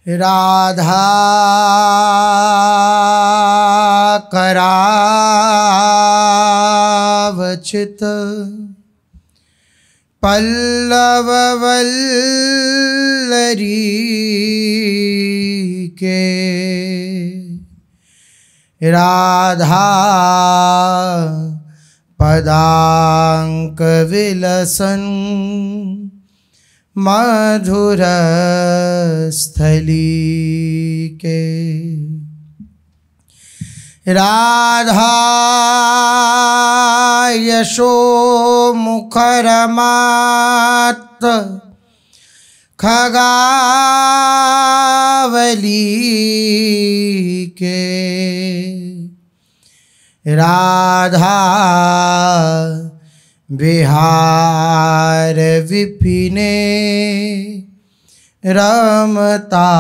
राधा करावचित पल्लव वल्लरी के राधा पदांक विलसन मधुर स्थली के राधा यशो मुखरमात खगावली के राधा विहार विपिने रमता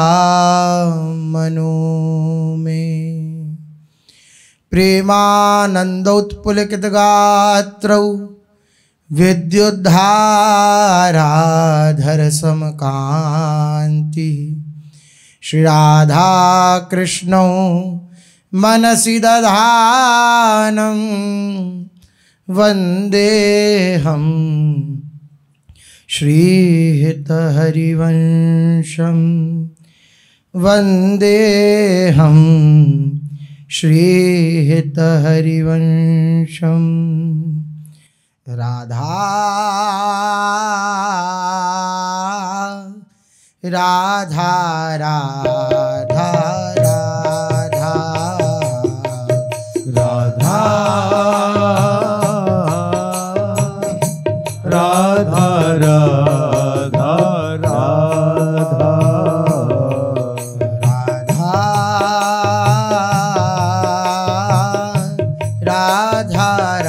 मनो में प्रेमानंदोत्पुलकित गात्रौ विद्युद्धाराधर समकांति श्री राधा कृष्णौ मनसि दधानं वन्देऽहं श्रीहितहरिवंशं वन्देऽहं श्रीहितहरिवंशं राधा राधा राधा राधा राधा राधा राधा राधा राधा राधा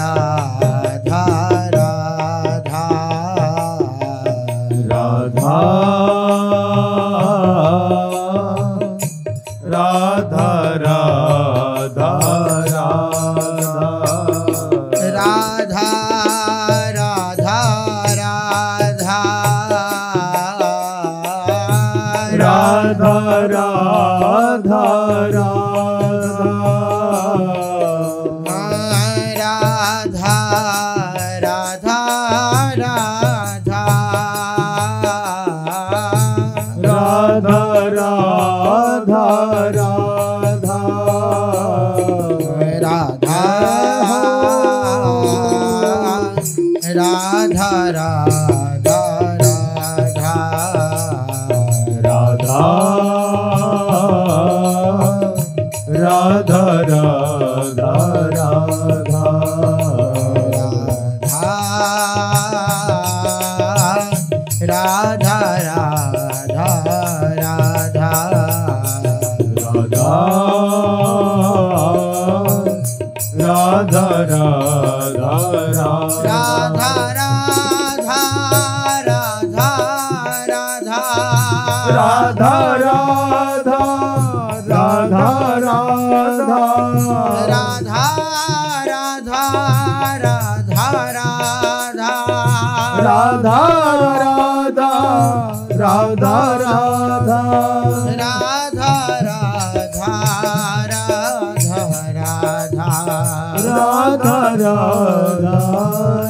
राधा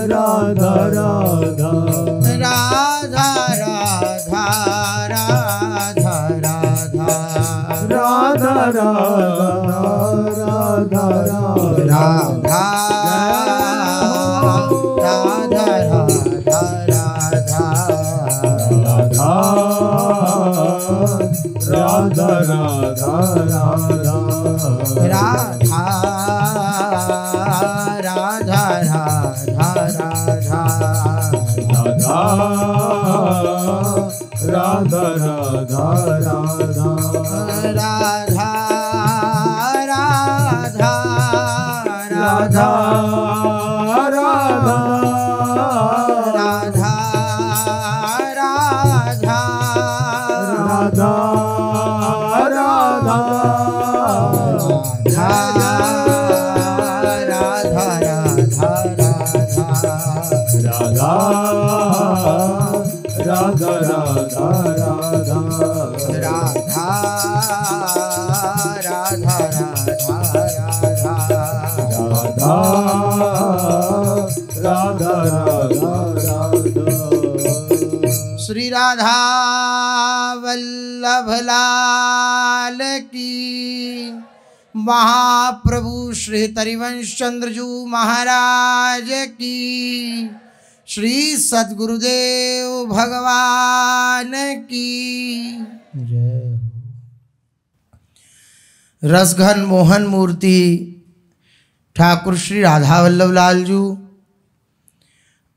राधा राधा राधा राधा राधा राधा राधा राधा राधा राधा राधा राधा राधा राधा। श्री राधा वल्लभ लाल की, महाप्रभु श्री हरिवंश चंद्रजू महाराज की, श्री सद्गुरुदेव भगवान की जय। रसघन मोहन मूर्ति ठाकुर श्री राधा वल्लभ लाल जू,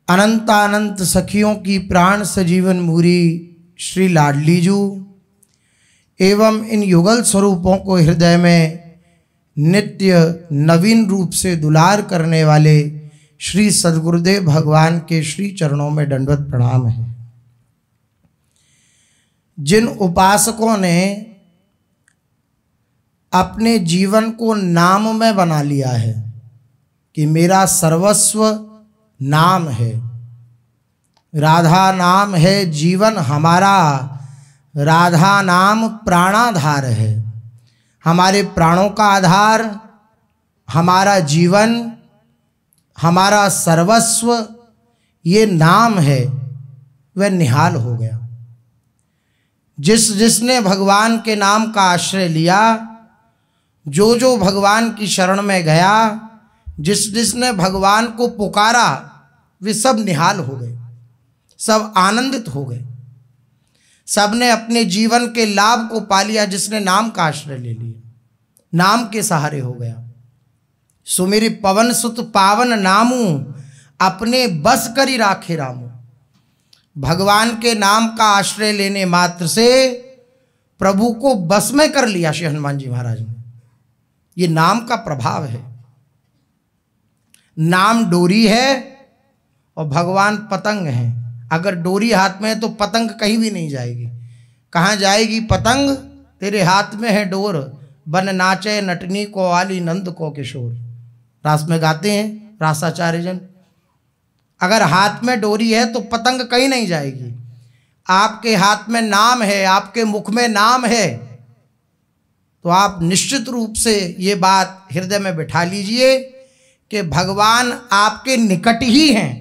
अनंतानंत सखियों की प्राण सजीवन मूरी श्री लाडली जू एवं इन युगल स्वरूपों को हृदय में नित्य नवीन रूप से दुलार करने वाले श्री सद्गुरुदेव भगवान के श्री चरणों में दंडवत प्रणाम है। जिन उपासकों ने अपने जीवन को नाम में बना लिया है कि मेरा सर्वस्व नाम है, राधा नाम है जीवन हमारा, राधा नाम प्राणाधार है, हमारे प्राणों का आधार, हमारा जीवन, हमारा सर्वस्व ये नाम है, वह निहाल हो गया। जिसने भगवान के नाम का आश्रय लिया, जो भगवान की शरण में गया, जिसने भगवान को पुकारा, वे सब निहाल हो गए, सब आनंदित हो गए, सबने अपने जीवन के लाभ को पा लिया। जिसने नाम का आश्रय ले लिया, नाम के सहारे हो गया। सुमिरि पवन सुत पावन नामू, अपने बस करी राखे रामू। भगवान के नाम का आश्रय लेने मात्र से प्रभु को बस में कर लिया श्री हनुमान जी महाराज ने। ये नाम का प्रभाव है। नाम डोरी है और भगवान पतंग है। अगर डोरी हाथ में है तो पतंग कहीं भी नहीं जाएगी। कहाँ जाएगी पतंग? तेरे हाथ में है डोर, बन नाचे नटनी को वाली नंद को किशोर। रास में गाते हैं रासाचार्य जन। अगर हाथ में डोरी है तो पतंग कहीं नहीं जाएगी। आपके हाथ में नाम है, आपके मुख में नाम है, तो आप निश्चित रूप से ये बात हृदय में बिठा लीजिए कि भगवान आपके निकट ही हैं।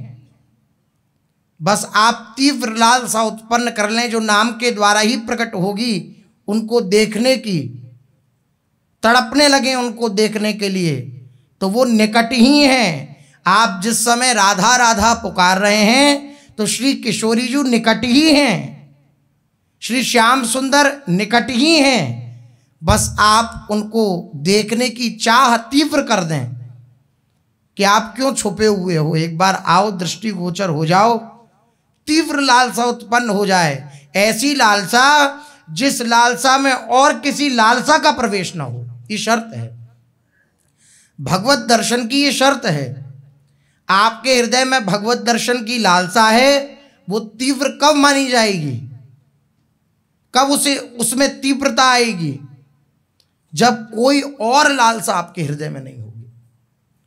बस आप तीव्र लालसा उत्पन्न कर लें जो नाम के द्वारा ही प्रकट होगी, उनको देखने की, तड़पने लगे उनको देखने के लिए, तो वो निकट ही हैं। आप जिस समय राधा राधा पुकार रहे हैं तो श्री किशोरी जी निकट ही हैं, श्री श्याम सुंदर निकट ही हैं। बस आप उनको देखने की चाह तीव्र कर दें कि आप क्यों छुपे हुए हो, एक बार आओ, दृष्टिगोचर हो जाओ, तीव्र लालसा उत्पन्न हो जाए। ऐसी लालसा जिस लालसा में और किसी लालसा का प्रवेश ना हो, ये शर्त है भगवत दर्शन की। ये शर्त है। आपके हृदय में भगवत दर्शन की लालसा है, वो तीव्र कब मानी जाएगी, कब उसमें तीव्रता आएगी? जब कोई और लालसा आपके हृदय में नहीं होगी,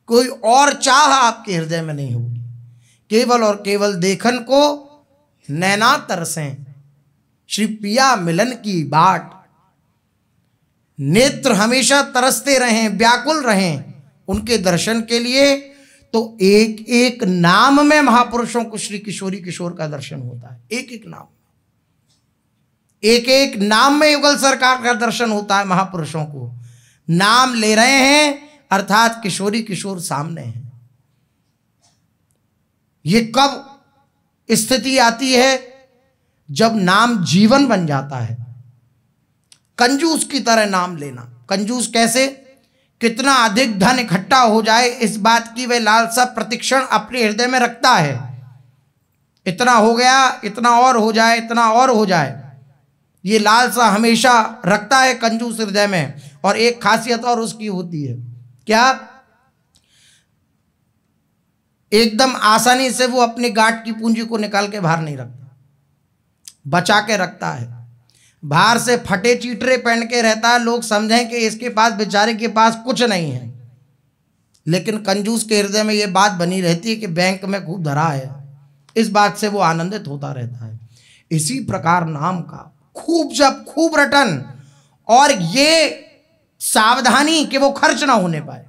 कोई और चाह आपके हृदय में नहीं होगी। केवल और केवल देखन को नैना तरसें, श्री पिया मिलन की बाट। नेत्र हमेशा तरसते रहें, व्याकुल रहें उनके दर्शन के लिए। तो एक एक नाम में महापुरुषों को श्री किशोरी किशोर का दर्शन होता है। एक एक नाम, एक एक नाम में युगल सरकार का दर्शन होता है। महापुरुषों को नाम ले रहे हैं अर्थात किशोरी किशोर सामने हैं। ये कब स्थिति आती है? जब नाम जीवन बन जाता है। कंजूस की तरह नाम लेना। कंजूस कैसे? कितना अधिक धन इकट्ठा हो जाए इस बात की वह लालसा प्रतिक्षण अपने हृदय में रखता है। इतना हो गया, इतना और हो जाए, इतना और हो जाए, ये लालसा हमेशा रखता है कंजूस हृदय में। और एक खासियत और उसकी होती है, क्या? एकदम आसानी से वो अपनी गांठ की पूंजी को निकाल के बाहर नहीं रखता, बचा के रखता है। बाहर से फटे चीटरे पहन के रहता है, लोग समझें कि इसके पास, बेचारे के पास कुछ नहीं है, लेकिन कंजूस के हृदय में ये बात बनी रहती है कि बैंक में खूब धरा है। इस बात से वो आनंदित होता रहता है। इसी प्रकार नाम का खूब जब खूब रटन और ये सावधानी कि वो खर्च ना होने पाए।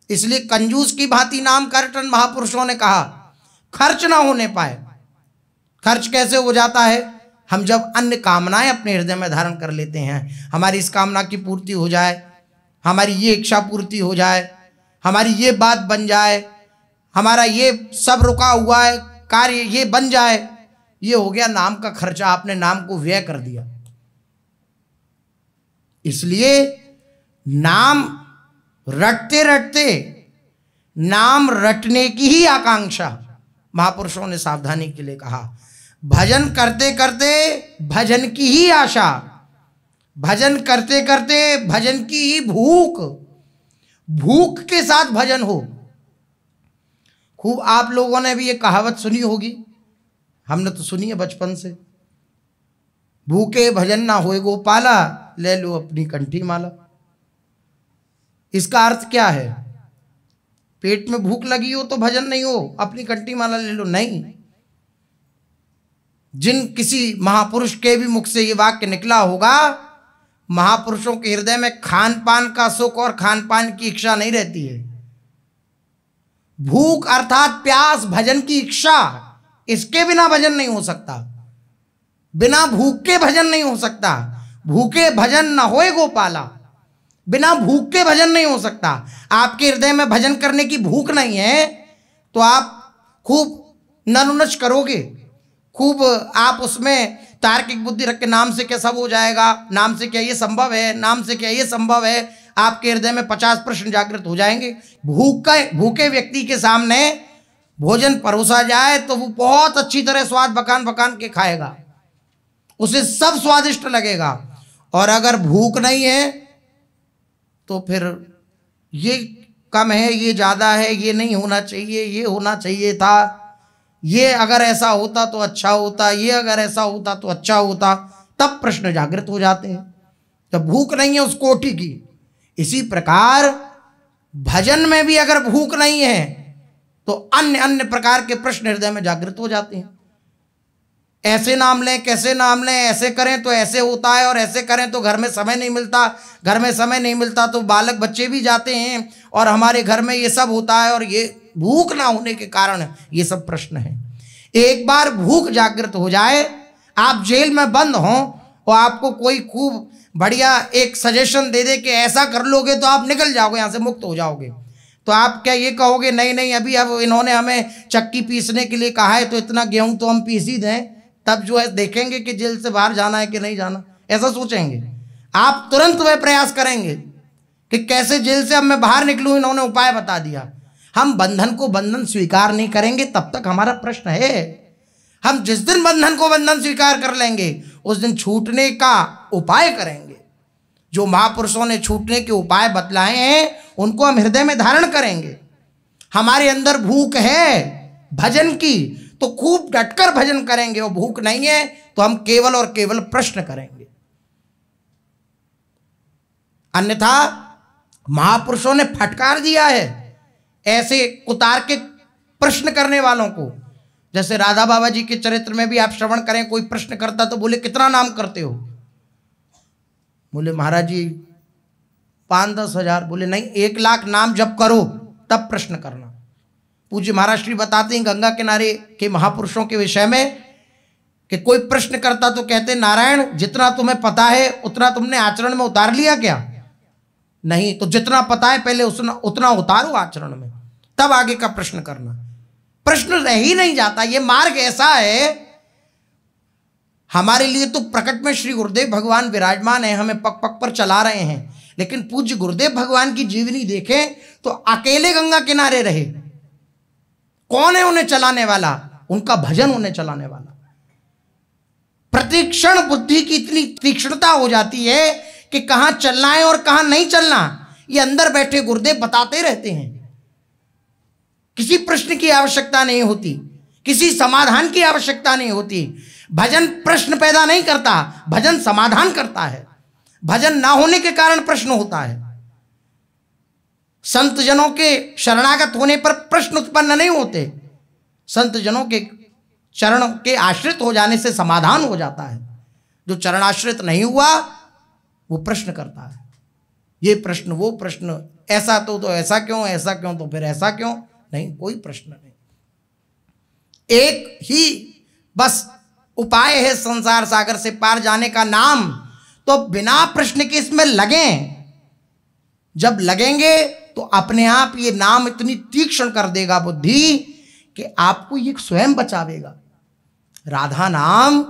इसलिए कंजूस की भांति नाम करटन महापुरुषों ने कहा, खर्च ना होने पाए। खर्च कैसे हो जाता है? हम जब अन्य कामनाएं अपने हृदय में धारण कर लेते हैं, हमारी इस कामना की पूर्ति हो जाए, हमारी ये इच्छा पूर्ति हो जाए, हमारी ये बात बन जाए, हमारा ये सब रुका हुआ है कार्य ये बन जाए, ये हो गया नाम का खर्चा। आपने नाम को व्यय कर दिया। इसलिए नाम रटते रटते, नाम रटने की ही आकांक्षा महापुरुषों ने सावधानी के लिए कहा। भजन करते करते भजन की ही आशा, भजन करते करते भजन की ही भूख, भूख के साथ भजन हो। खूब आप लोगों ने भी ये कहावत सुनी होगी, हमने तो सुनी है बचपन से, भूखे भजन ना होए गोपाला, ले लो अपनी कंठी माला। इसका अर्थ क्या है? पेट में भूख लगी हो तो भजन नहीं हो, अपनी कंठी माला ले लो, नहीं। जिन किसी महापुरुष के भी मुख से ये वाक्य निकला होगा, महापुरुषों के हृदय में खान पान का सुख और खान पान की इच्छा नहीं रहती है। भूख अर्थात प्यास, भजन की इच्छा, इसके बिना भजन नहीं हो सकता। बिना भूख के भजन नहीं हो सकता। भूखे भजन न होए गोपाला, बिना भूख के भजन नहीं हो सकता। आपके हृदय में भजन करने की भूख नहीं है तो आप खूब ननुनच करोगे, खूब आप उसमें तार्किक बुद्धि रख के नाम से क्या सब हो जाएगा, नाम से क्या ये संभव है, नाम से क्या ये संभव है, आपके हृदय में 50 प्रश्न जागृत हो जाएंगे। भूखे व्यक्ति के सामने भोजन परोसा जाए तो वो बहुत अच्छी तरह स्वाद बखान बखान के खाएगा, उसे सब स्वादिष्ट लगेगा। और अगर भूख नहीं है तो फिर ये कम है, ये ज़्यादा है, ये नहीं होना चाहिए, ये होना चाहिए था, ये अगर ऐसा होता तो अच्छा होता, ये अगर ऐसा होता तो अच्छा होता, तब प्रश्न जागृत हो जाते हैं। जब भूख नहीं है उस कोटि की। इसी प्रकार भजन में भी अगर भूख नहीं है तो अन्य अन्य प्रकार के प्रश्न हृदय में जागृत हो जाते हैं। ऐसे नाम लें, कैसे नाम लें, ऐसे करें तो ऐसे होता है, और ऐसे करें तो घर में समय नहीं मिलता, घर में समय नहीं मिलता तो बालक बच्चे भी जाते हैं, और हमारे घर में ये सब होता है, और ये भूख ना होने के कारण ये सब प्रश्न हैं। एक बार भूख जागृत हो जाए, आप जेल में बंद हों और आपको कोई खूब बढ़िया एक सजेशन दे दे कि ऐसा कर लोगे तो आप निकल जाओगे, यहाँ से मुक्त हो जाओगे, तो आप क्या ये कहोगे नहीं नहीं अभी अब इन्होंने हमें चक्की पीसने के लिए कहा है तो इतना गेहूं तो हम पीस ही दें, तब जो है देखेंगे कि जेल से बाहर जाना है कि नहीं जाना, ऐसा सोचेंगे। आप तुरंत वह प्रयास करेंगे कि कैसे जेल से अब मैं बाहर निकलूं, इन्होंने उपाय बता दिया। हम बंधन को बंधन स्वीकार नहीं करेंगे तब तक हमारा प्रश्न है। हम जिस दिन बंधन को बंधन स्वीकार कर लेंगे उस दिन छूटने का उपाय करेंगे। जो महापुरुषों ने छूटने के उपाय बतलाए हैं उनको हम हृदय में धारण करेंगे। हमारे अंदर भूख है भजन की तो खूब डटकर भजन करेंगे, और भूख नहीं है तो हम केवल और केवल प्रश्न करेंगे। अन्यथा महापुरुषों ने फटकार दिया है ऐसे कुतार्किक प्रश्न करने वालों को। जैसे राधा बाबा जी के चरित्र में भी आप श्रवण करें, कोई प्रश्न करता तो बोले कितना नाम करते हो, बोले महाराज जी 5-10 हजार, बोले नहीं 1 लाख नाम जप करो तब प्रश्न करना। पूज्य महाराज श्री बताते हैं गंगा किनारे के महापुरुषों के विषय में कि कोई प्रश्न करता तो कहते नारायण जितना तुम्हें पता है उतना तुमने आचरण में उतार लिया क्या? नहीं, तो जितना पता है पहले उतना उतारो आचरण में, तब आगे का प्रश्न करना। प्रश्न रह ही नहीं जाता। ये मार्ग ऐसा है, हमारे लिए तो प्रकट में श्री गुरुदेव भगवान विराजमान है, हमें पग पग पर चला रहे हैं, लेकिन पूज्य गुरुदेव भगवान की जीवनी देखें तो अकेले गंगा किनारे रहे। कौन है उन्हें चलाने वाला? उनका भजन उन्हें चलाने वाला। प्रतिक्षण बुद्धि की इतनी तीक्ष्णता हो जाती है कि कहां चलना है और कहां नहीं चलना, ये अंदर बैठे गुरुदेव बताते रहते हैं। किसी प्रश्न की आवश्यकता नहीं होती, किसी समाधान की आवश्यकता नहीं होती। भजन प्रश्न पैदा नहीं करता, भजन समाधान करता है। भजन ना होने के कारण प्रश्न होता है। संत जनों के शरणागत होने पर प्रश्न उत्पन्न नहीं होते, संत जनों के चरण के आश्रित हो जाने से समाधान हो जाता है। जो चरणाश्रित नहीं हुआ वो प्रश्न करता है, ये प्रश्न वो प्रश्न, ऐसा तो ऐसा क्यों, ऐसा क्यों तो फिर ऐसा क्यों। नहीं, कोई प्रश्न नहीं। एक ही बस उपाय है संसार सागर से पार जाने का, नाम। तो बिना प्रश्न के इसमें लगें। जब लगेंगे तो अपने आप ये नाम इतनी तीक्ष्ण कर देगा बुद्धि कि आपको ये स्वयं बचावेगा। राधा नाम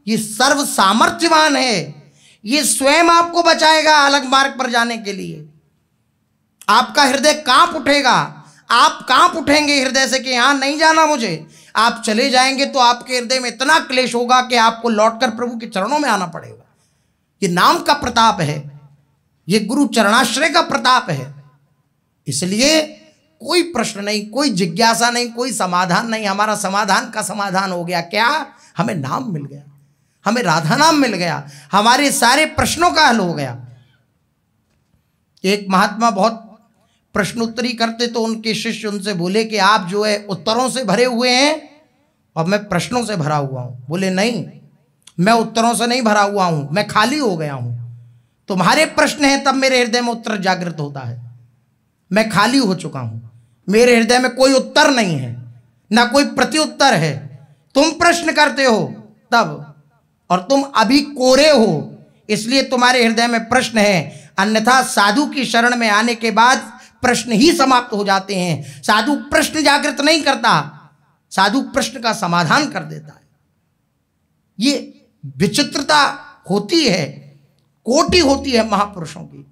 ये सर्व सामर्थ्यवान है, ये स्वयं आपको बचाएगा अलग मार्ग पर जाने के लिए। आपका हृदय कांप उठेगा, आप कांप उठेंगे हृदय से कि यहां नहीं जाना मुझे। आप चले जाएंगे तो आपके हृदय में इतना क्लेश होगा कि आपको लौटकर प्रभु के चरणों में आना पड़ेगा। ये नाम का प्रताप है, ये गुरु चरणाश्रय का प्रताप है। इसलिए कोई प्रश्न नहीं, कोई जिज्ञासा नहीं, कोई समाधान नहीं। हमारा समाधान का समाधान हो गया। क्या? हमें नाम मिल गया, हमें राधा नाम मिल गया, हमारे सारे प्रश्नों का हल हो गया। एक महात्मा बहुत प्रश्नोत्तरी करते तो उनके शिष्य उनसे बोले कि आप जो है उत्तरों से भरे हुए हैं और मैं प्रश्नों से भरा हुआ हूं। बोले नहीं, मैं उत्तरों से नहीं भरा हुआ हूं, मैं खाली हो गया हूं। तुम्हारे प्रश्न हैं तब मेरे हृदय में उत्तर जागृत होता है। मैं खाली हो चुका हूं, मेरे हृदय में कोई उत्तर नहीं है, ना कोई प्रत्युत्तर है। तुम प्रश्न करते हो तब, और तुम अभी कोरे हो, इसलिए तुम्हारे हृदय में प्रश्न है। अन्यथा साधु की शरण में आने के बाद प्रश्न ही समाप्त हो जाते हैं। साधु प्रश्न जागृत नहीं करता, साधु प्रश्न का समाधान कर देता है। ये विचित्रता होती है, कोटि होती है महापुरुषों की।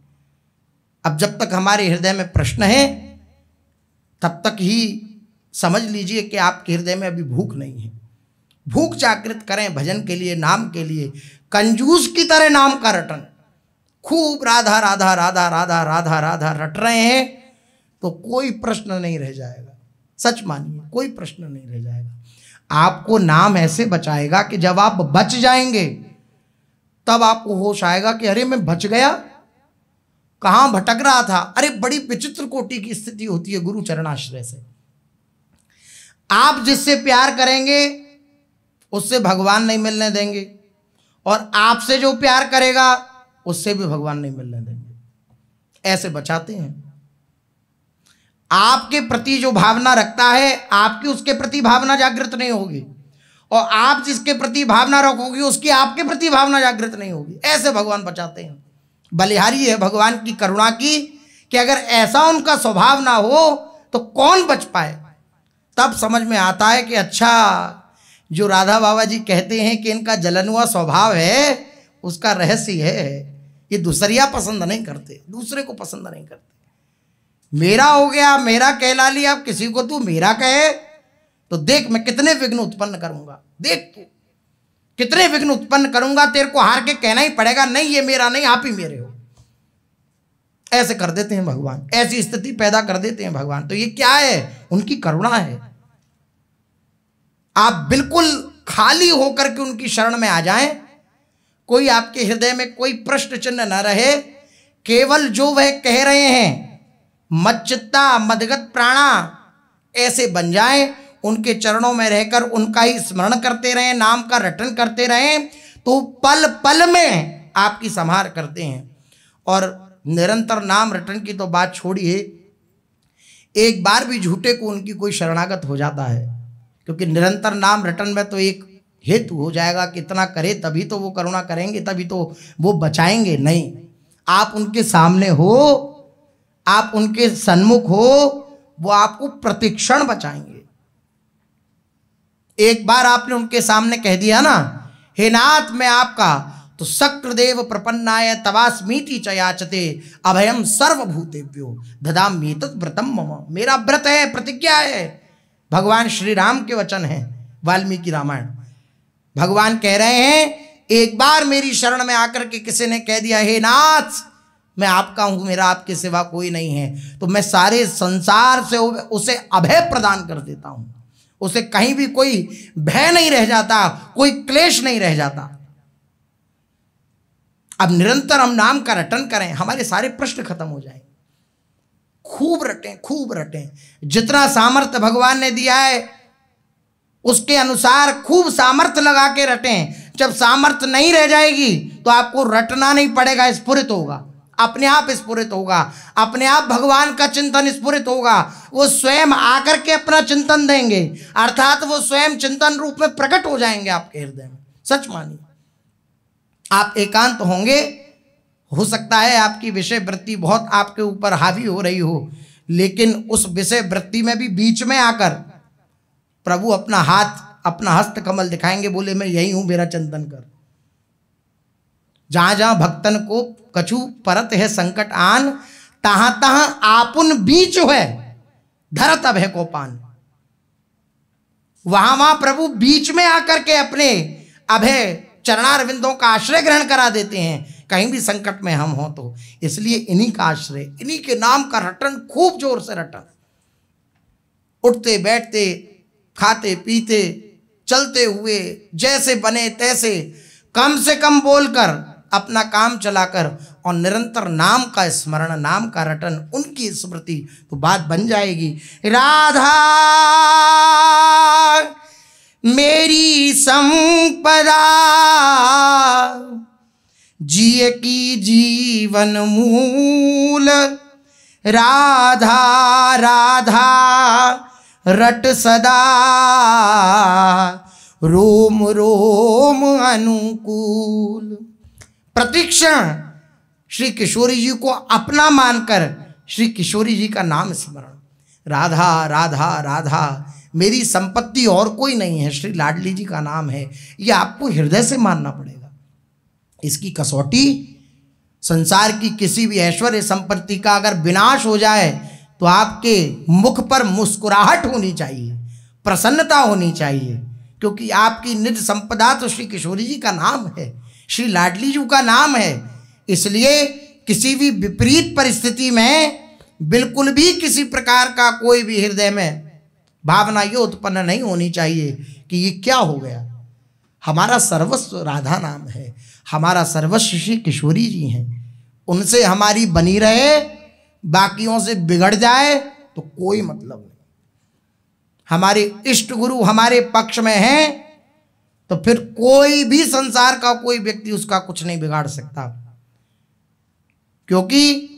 अब जब तक हमारे हृदय में प्रश्न है तब तक ही समझ लीजिए कि आपके हृदय में अभी भूख नहीं है। भूख जागृत करें भजन के लिए, नाम के लिए। कंजूस की तरह नाम का रटन, खूब राधा राधा राधा राधा राधा राधा रट रहे हैं तो कोई प्रश्न नहीं रह जाएगा। सच मानिए, कोई प्रश्न नहीं रह जाएगा। आपको नाम ऐसे बचाएगा कि जब आप बच जाएंगे तब आपको होश आएगा कि अरे मैं बच गया, कहां भटक रहा था। अरे बड़ी विचित्र कोटि की स्थिति होती है गुरु चरणाश्रय से। आप जिससे प्यार करेंगे उससे भगवान नहीं मिलने देंगे, और आपसे जो प्यार करेगा उससे भी भगवान नहीं मिलने देंगे। ऐसे बचाते हैं। आपके प्रति जो भावना रखता है आपकी उसके प्रति भावना जागृत नहीं होगी, और आप जिसके प्रति भावना रखोगे उसकी आपके प्रति भावना जागृत नहीं होगी। ऐसे भगवान बचाते हैं। बलिहारी है भगवान की करुणा की कि अगर ऐसा उनका स्वभाव ना हो तो कौन बच पाए। तब समझ में आता है कि अच्छा, जो राधा बाबा जी कहते हैं कि इनका जलनुआ स्वभाव है उसका रहस्य है। ये दूसरिया पसंद नहीं करते, दूसरे को पसंद नहीं करते। मेरा हो गया, मेरा कहला लिया, अब किसी को तू मेरा कहे तो देख मैं कितने विघ्न उत्पन्न करूंगा। देख तू कितने विघ्न उत्पन्न करूंगा, तेरे को हार के कहना ही पड़ेगा, नहीं ये मेरा नहीं, आप ही मेरे हो। ऐसे कर देते हैं भगवान, ऐसी स्थिति पैदा कर देते हैं भगवान। तो ये क्या है? उनकी करुणा है। आप बिल्कुल खाली होकर के उनकी शरण में आ जाएं, कोई आपके हृदय में कोई प्रश्न चिन्ह न रहे, केवल जो वह कह रहे हैं मच्चित्ता मदगत प्राणा ऐसे बन जाएं। उनके चरणों में रहकर उनका ही स्मरण करते रहें, नाम का रटन करते रहें, तो पल पल में आपकी संहार करते हैं। और निरंतर नाम रटन की तो बात छोड़िए, एक बार भी झूठे को उनकी कोई शरणागत हो जाता है, क्योंकि निरंतर नाम रटन में तो एक हेतु हो जाएगा कि इतना करे तभी तो वो करुणा करेंगे, तभी तो वो बचाएंगे। नहीं, आप उनके सामने हो, आप उनके सन्मुख हो, वो आपको प्रतिक्षण बचाएंगे। एक बार आपने उनके सामने कह दिया ना, हे नाथ मैं आपका, तो शक्रदेव प्रपन्नाय तवास्मीति च याचते अभयम सर्वभूतेभ्यो ददाम्येतत् व्रतम मम। मेरा व्रत है, प्रतिज्ञा है। भगवान श्री राम के वचन हैं, वाल्मीकि रामायण। भगवान कह रहे हैं एक बार मेरी शरण में आकर के किसी ने कह दिया हे नाथ मैं आपका हूं, मेरा आपके सिवा कोई नहीं है, तो मैं सारे संसार से उसे अभय प्रदान कर देता हूं। उसे कहीं भी कोई भय नहीं रह जाता, कोई क्लेश नहीं रह जाता। अब निरंतर हम नाम का रटन करें, हमारे सारे प्रश्न खत्म हो जाएंगे। खूब रटें, खूब रटें। जितना सामर्थ्य भगवान ने दिया है उसके अनुसार खूब सामर्थ्य लगा के रटें, जब सामर्थ्य नहीं रह जाएगी तो आपको रटना नहीं पड़ेगा, स्फुरित होगा, अपने आप स्फुरित होगा, अपने आप भगवान का चिंतन स्फुरित होगा। वो स्वयं आकर के अपना चिंतन देंगे, अर्थात वो स्वयं चिंतन रूप में प्रकट हो जाएंगे आपके हृदय में। सच मानिए, आप एकांत होंगे, हो सकता है आपकी विषय वृत्ति बहुत आपके ऊपर हावी हो रही हो, लेकिन उस विषय वृत्ति में भी बीच में आकर प्रभु अपना हाथ, अपना हस्त कमल दिखाएंगे, बोले मैं यही हूं, मेरा चिंतन कर। जहां जहां भक्तन को कछु परत है संकट आन, तहां तहां आपुन बीच है धरत अभय को पान। वहां वहां प्रभु बीच में आकर के अपने अभय चरणारविंदों का आश्रय ग्रहण करा देते हैं, कहीं भी संकट में हम हो तो। इसलिए इन्हीं का आश्रय, इन्हीं के नाम का रटन, खूब जोर से रटन, उठते बैठते, खाते पीते, चलते हुए, जैसे बने तैसे, कम से कम बोलकर, अपना काम चलाकर, और निरंतर नाम का स्मरण, नाम का रटन, उनकी स्मृति, तो बात बन जाएगी। राधा मेरी संपदा, जिए की जीवन मूल, राधा राधा रट सदा, रोम रोम अनुकूल। प्रतिक्षण श्री किशोरी जी को अपना मानकर श्री किशोरी जी का नाम स्मरण, राधा राधा राधा मेरी संपत्ति और कोई नहीं है, श्री लाडली जी का नाम है। ये आपको हृदय से मानना पड़ेगा। इसकी कसौटी संसार की किसी भी ऐश्वर्य संपत्ति का अगर विनाश हो जाए तो आपके मुख पर मुस्कुराहट होनी चाहिए, प्रसन्नता होनी चाहिए, क्योंकि आपकी निज संपदा तो श्री किशोरी जी का नाम है, श्री लाडली जी का नाम है। इसलिए किसी भी विपरीत परिस्थिति में बिल्कुल भी किसी प्रकार का कोई भी हृदय में भावना ये उत्पन्न नहीं होनी चाहिए कि ये क्या हो गया। हमारा सर्वस्व राधा नाम है, हमारा सर्वस्व श्री किशोरी जी हैं, उनसे हमारी बनी रहे, बाकियों से बिगड़ जाए तो कोई मतलब नहीं। हमारे इष्ट गुरु हमारे पक्ष में हैं तो फिर कोई भी संसार का कोई व्यक्ति उसका कुछ नहीं बिगाड़ सकता, क्योंकि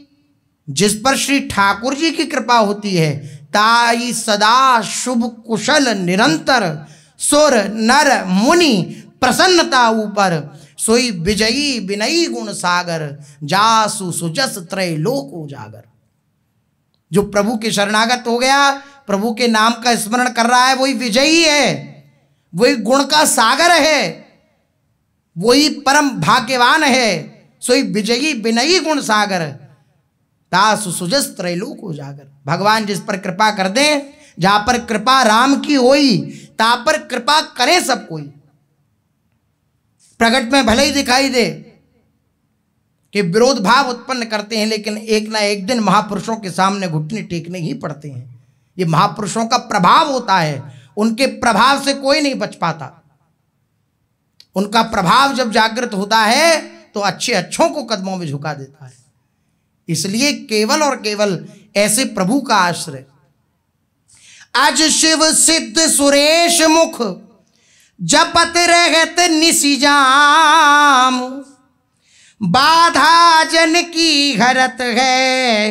जिस पर श्री ठाकुर जी की कृपा होती है, ताई सदा शुभ कुशल निरंतर, सुर नर मुनि प्रसन्नता ऊपर, सोई विजयी विनयी गुण सागर, जासु सुजस त्रय लोक उजागर। जो प्रभु के शरणागत हो गया, प्रभु के नाम का स्मरण कर रहा है, वही विजयी है, वही गुण का सागर है, वही परम भाग्यवान है। सोई विजयी विनयी गुण सागर, दासु सुजस त्रैलोक उजागर। भगवान जिस पर कृपा कर दें, जहां पर कृपा राम की होई, ता पर कृपा करे सब कोई। प्रगट में भले ही दिखाई दे कि विरोध भाव उत्पन्न करते हैं, लेकिन एक ना एक दिन महापुरुषों के सामने घुटने टेकने ही पड़ते हैं। ये महापुरुषों का प्रभाव होता है, उनके प्रभाव से कोई नहीं बच पाता। उनका प्रभाव जब जागृत होता है तो अच्छे अच्छों को कदमों में झुका देता है। इसलिए केवल और केवल ऐसे प्रभु का आश्रय। आज शिव सिद्ध सुरेश मुख, जपत रहत निशिजाम, बाधा जन की हरत है,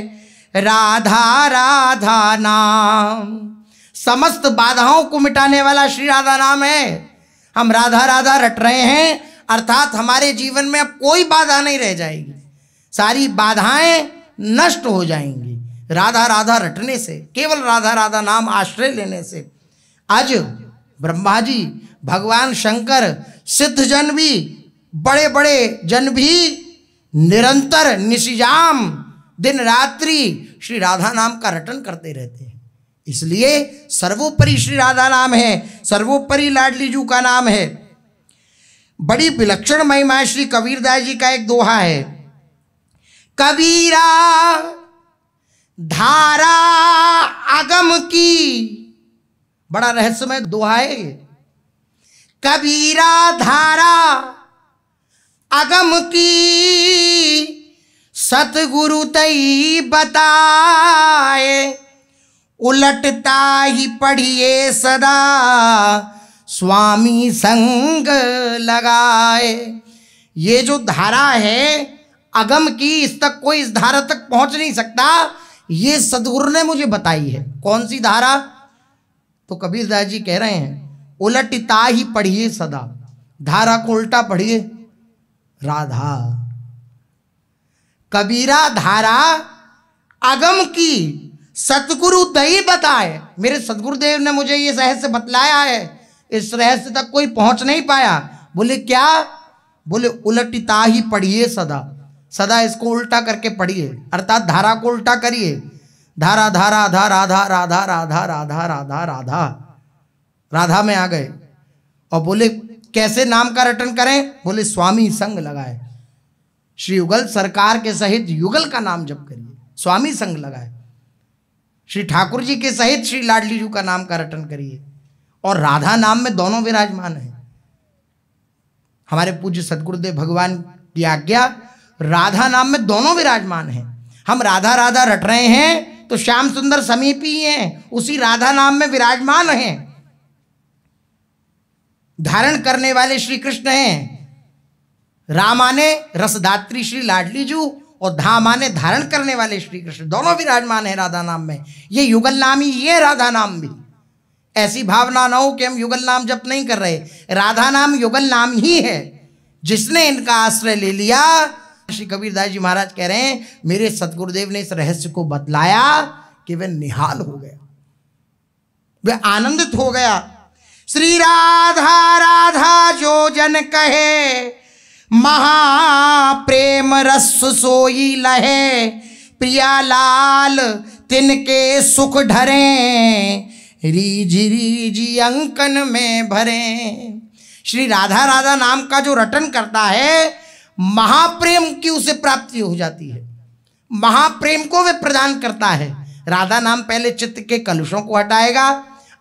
राधा राधा नाम। समस्त बाधाओं को मिटाने वाला श्री राधा नाम है। हम राधा राधा रट रहे हैं, अर्थात हमारे जीवन में अब कोई बाधा नहीं रह जाएगी, सारी बाधाएं नष्ट हो जाएंगी राधा राधा रटने से, केवल राधा राधा नाम आश्रय लेने से। आज ब्रह्मा जी, भगवान शंकर, सिद्ध जन भी, बड़े बड़े जन भी निरंतर निशिजाम दिन रात्रि श्री राधा नाम का रटन करते रहते हैं। इसलिए सर्वोपरि श्री राधा नाम है, सर्वोपरि लाडली जू का नाम है। बड़ी विलक्षण महिमा श्री कबीरदास जी का एक दोहा है, कबीरा धारा आगम की। बड़ा रहस्यमय दोहा है ये। कबीरा धारा आगम की, सतगुरु तई बताए, उलटता ही पढ़िए सदा, स्वामी संग लगाए। ये जो धारा है अगम की, इस तक कोई इस धारा तक पहुंच नहीं सकता, ये सदगुरु ने मुझे बताई है। कौन सी धारा? तो कबीरदास जी कह रहे हैं उलटता ही पढ़िए सदा, धारा को उल्टा पढ़िए राधा। कबीरा धारा अगम की सतगुरु दई बताए। मेरे सतगुरुदेव ने मुझे ये रहस्य बतलाया है, इस रहस्य तक कोई पहुंच नहीं पाया। बोले क्या? बोले उलटता ही पढ़िए सदा, सदा इसको उल्टा करके पढ़िए, अर्थात धारा को उल्टा करिए। धारा धारा धा राधा राधा राधा राधा राधा राधा, राधा में आ गए। और बोले कैसे नाम का रटन करें? बोले स्वामी संग लगाए, श्री युगल सरकार के सहित युगल का नाम जप करिए, स्वामी संग लगाए। श्री ठाकुर जी के सहित श्री लाडली जी का नाम का रटन करिए। और राधा नाम में दोनों विराजमान है। हमारे पूज्य सदगुरुदेव भगवान की आज्ञा, राधा नाम में दोनों विराजमान हैं। हम राधा राधा रट रहे हैं तो श्याम सुंदर समीप ही हैं, उसी राधा नाम में विराजमान हैं। धारण करने वाले श्री कृष्ण हैं। रामाने रसदात्री श्री लाडली जू और धामाने धारण करने वाले श्री कृष्ण, दोनों विराजमान है राधा नाम में। ये युगल नाम ही, ये राधा नाम भी। ऐसी भावना ना हो कि हम युगल नाम जप नहीं कर रहे, राधा नाम युगल नाम ही है। जिसने इनका आश्रय ले लिया, श्री कबीरदास जी महाराज कह रहे हैं मेरे सतगुरुदेव ने इस रहस्य को बतलाया कि वह निहाल हो गया, वह आनंदित हो गया। श्री राधा राधा जो जन कहे, महाप्रेम रस सोई लहे, प्रिया लाल तिनके सुख ढरे, रीझ रीझ अंकन में भरे। श्री राधा राधा नाम का जो रटन करता है, महाप्रेम की उसे प्राप्ति हो जाती है, महाप्रेम को वे प्रदान करता है। राधा नाम पहले चित्त के कलुषों को हटाएगा,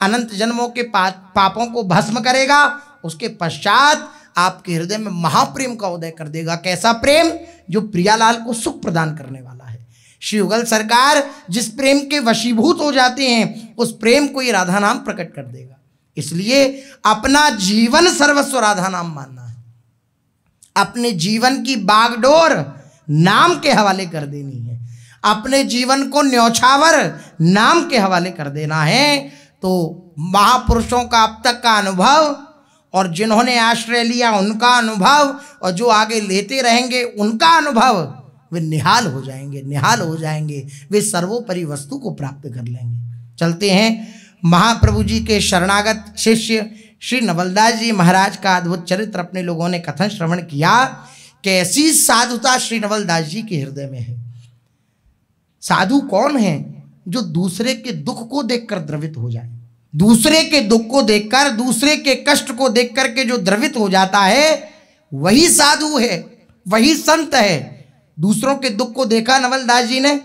अनंत जन्मों के पापों को भस्म करेगा, उसके पश्चात आपके हृदय में महाप्रेम का उदय कर देगा। कैसा प्रेम? जो प्रियालाल को सुख प्रदान करने वाला है। श्री युगल सरकार जिस प्रेम के वशीभूत हो जाते हैं, उस प्रेम को ये राधा नाम प्रकट कर देगा। इसलिए अपना जीवन सर्वस्व राधा नाम मानना है, अपने जीवन की बागडोर नाम के हवाले कर देनी है, अपने जीवन को न्यौछावर नाम के हवाले कर देना है। तो महापुरुषों का अब तक का अनुभव और जिन्होंने आश्रय लिया उनका अनुभव और जो आगे लेते रहेंगे उनका अनुभव, वे निहाल हो जाएंगे, निहाल हो जाएंगे, वे सर्वोपरि वस्तु को प्राप्त कर लेंगे। चलते हैं महाप्रभु जी के शरणागत शिष्य श्री नवलदास जी महाराज का अद्भुत चरित्र अपने लोगों ने कथन श्रवण किया। कैसी साधुता श्री नवलदास जी के हृदय में है। साधु कौन है? जो दूसरे के दुख को देखकर द्रवित हो जाए, दूसरे के दुख को देखकर, दूसरे के कष्ट को देख करके जो द्रवित हो जाता है, वही साधु है, वही संत है। दूसरों के दुख को देखा नवलदास जी ने,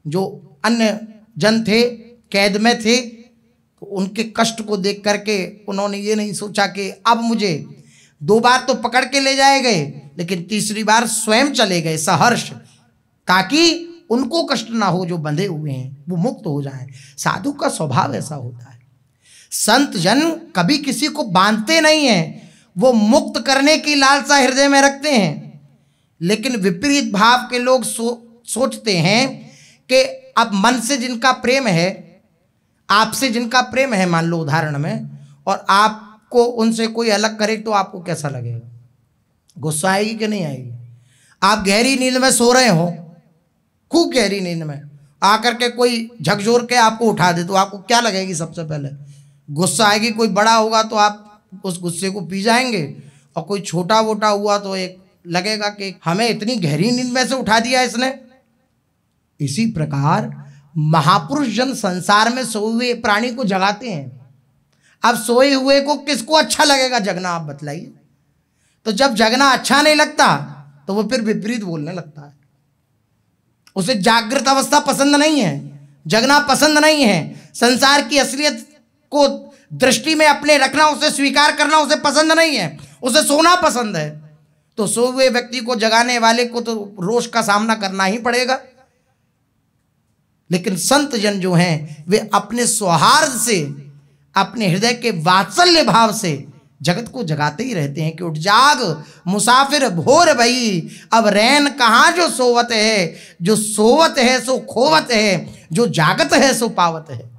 जो अन्य जन थे, कैद में थे, तो उनके कष्ट को देख करके उन्होंने ये नहीं सोचा कि अब मुझे 2 बार तो पकड़ के ले जाए गए, लेकिन तीसरी बार स्वयं चले गए सहर्ष, ताकि उनको कष्ट ना हो, जो बंधे हुए हैं वो मुक्त हो जाएं। साधु का स्वभाव ऐसा होता है। संत जन कभी किसी को बांधते नहीं हैं, वो मुक्त करने की लालसा हृदय में रखते हैं। लेकिन विपरीत भाव के लोग सोचते हैं कि अब मन से जिनका प्रेम है, आपसे जिनका प्रेम है, मान लो उदाहरण में, और आपको उनसे कोई अलग करे तो आपको कैसा लगेगा? गुस्सा आएगी कि नहीं आएगी? आप गहरी नींद में सो रहे हो, खूब गहरी नींद में आकर के कोई झकझोर के आपको उठा दे तो आपको क्या लगेगी? सबसे पहले गुस्सा आएगी। कोई बड़ा होगा तो आप उस गुस्से को पी जाएंगे, और कोई छोटा वोटा हुआ तो एक लगेगा कि हमें इतनी गहरी नींद में से उठा दिया इसने। इसी प्रकार महापुरुष जन संसार में सोए हुए प्राणी को जगाते हैं। अब सोए हुए को किसको अच्छा लगेगा जगना? आप बतलाइए। तो जब जगना अच्छा नहीं लगता तो वो फिर विपरीत बोलने लगता है। उसे जागृत अवस्था पसंद नहीं है, जगना पसंद नहीं है, संसार की असलियत को दृष्टि में अपने रखना, उसे स्वीकार करना उसे पसंद नहीं है, उसे सोना पसंद है। तो सोए हुए व्यक्ति को जगाने वाले को तो रोष का सामना करना ही पड़ेगा। लेकिन संत जन जो हैं वे अपने सौहार्द से, अपने हृदय के वात्सल्य भाव से जगत को जगाते ही रहते हैं कि उठ जाग मुसाफिर भोर भई, अब रैन कहाँ जो सोवत है, जो सोवत है सो खोवत है, जो जागत है सो पावत है।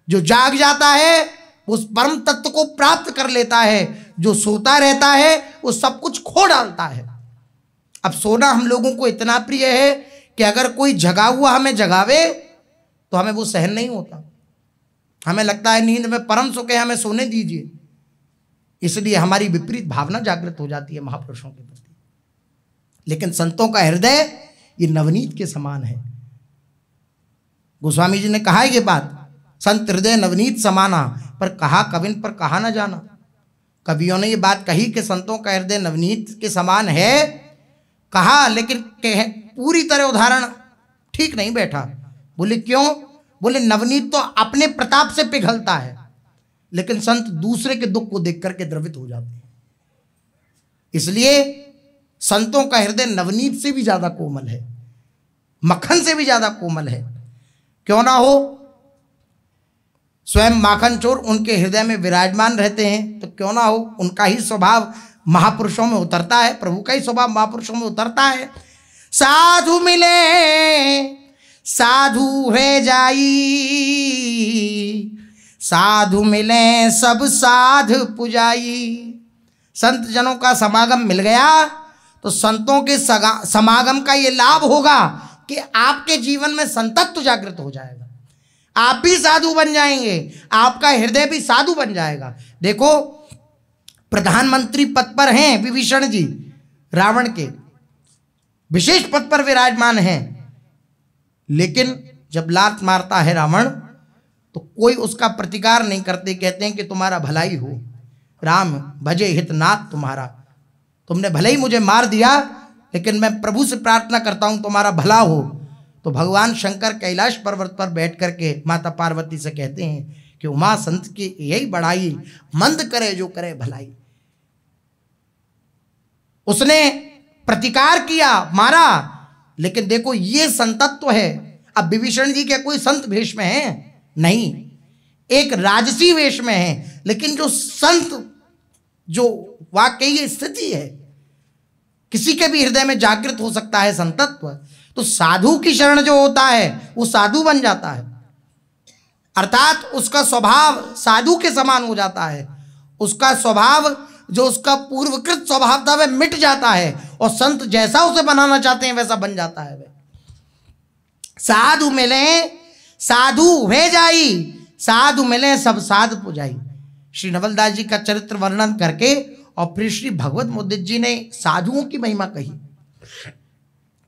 जो जाग जाता है उस परम तत्व को प्राप्त कर लेता है, जो सोता रहता है वो सब कुछ खो डालता है। अब सोना हम लोगों को इतना प्रिय है कि अगर कोई जगा हुआ हमें जगावे तो हमें वो सहन नहीं होता, हमें लगता है नींद में परम सुख है, हमें सोने दीजिए। इसलिए हमारी विपरीत भावना जागृत हो जाती है महापुरुषों के प्रति। लेकिन संतों का हृदय ये नवनीत के समान है। गोस्वामी जी ने कहा ये बात, संत हृदय नवनीत समाना, पर कहा कविन पर कहा न जाना। कवियों ने ये बात कही कि संतों का हृदय नवनीत के समान है, कहा, लेकिन पूरी तरह उदाहरण ठीक नहीं बैठा। बोले क्यों? बोले नवनीत तो अपने प्रताप से पिघलता है, लेकिन संत दूसरे के दुख को देख करके द्रवित हो जाते हैं। इसलिए संतों का हृदय नवनीत से भी ज्यादा कोमल है, मक्खन से भी ज्यादा कोमल है। क्यों ना हो, स्वयं माखन चोर उनके हृदय में विराजमान रहते हैं, तो क्यों ना हो उनका ही स्वभाव महापुरुषों में उतरता है, प्रभु का ही स्वभाव महापुरुषों में उतरता है। साधु मिले साधु है जाई, साधु मिले सब साध पुजाई। संत जनों का समागम मिल गया तो संतों के समागम का ये लाभ होगा कि आपके जीवन में संतत्व जागृत हो जाएगा, आप भी साधु बन जाएंगे, आपका हृदय भी साधु बन जाएगा। देखो प्रधानमंत्री पद पर हैं विभीषण जी, रावण के विशेष पद पर विराजमान हैं, लेकिन जब लात मारता है रावण तो कोई उसका प्रतिकार नहीं करते, कहते हैं कि तुम्हारा भलाई हो, राम भजे हितनाथ तुम्हारा, तुमने भले ही मुझे मार दिया लेकिन मैं प्रभु से प्रार्थना करता हूं तुम्हारा भला हो। तो भगवान शंकर कैलाश पर्वत पर बैठ करके माता पार्वती से कहते हैं कि उमा संत की यही बढ़ाई, मंद करे जो करे भलाई। उसने प्रतिकार किया, मारा, लेकिन देखो ये संतत्व है। अब विभीषण जी क्या कोई संत वेश में है? नहीं, एक राजसी वेश में है, लेकिन जो संत जो वाकई स्थिति है, किसी के भी हृदय में जागृत हो सकता है संतत्व। तो साधु की शरण जो होता है वो साधु बन जाता है, अर्थात उसका स्वभाव साधु के समान हो जाता है। उसका स्वभाव जो उसका पूर्वकृत स्वभाव था वह मिट जाता है और संत जैसा उसे बनाना चाहते हैं वैसा बन जाता है। साधु मिले साधु है जाई, साधु मिले सब साध पुजाई। श्री नवलदास जी का चरित्र वर्णन करके और फिर श्री भगवत मुद्रित जी ने साधुओं की महिमा कही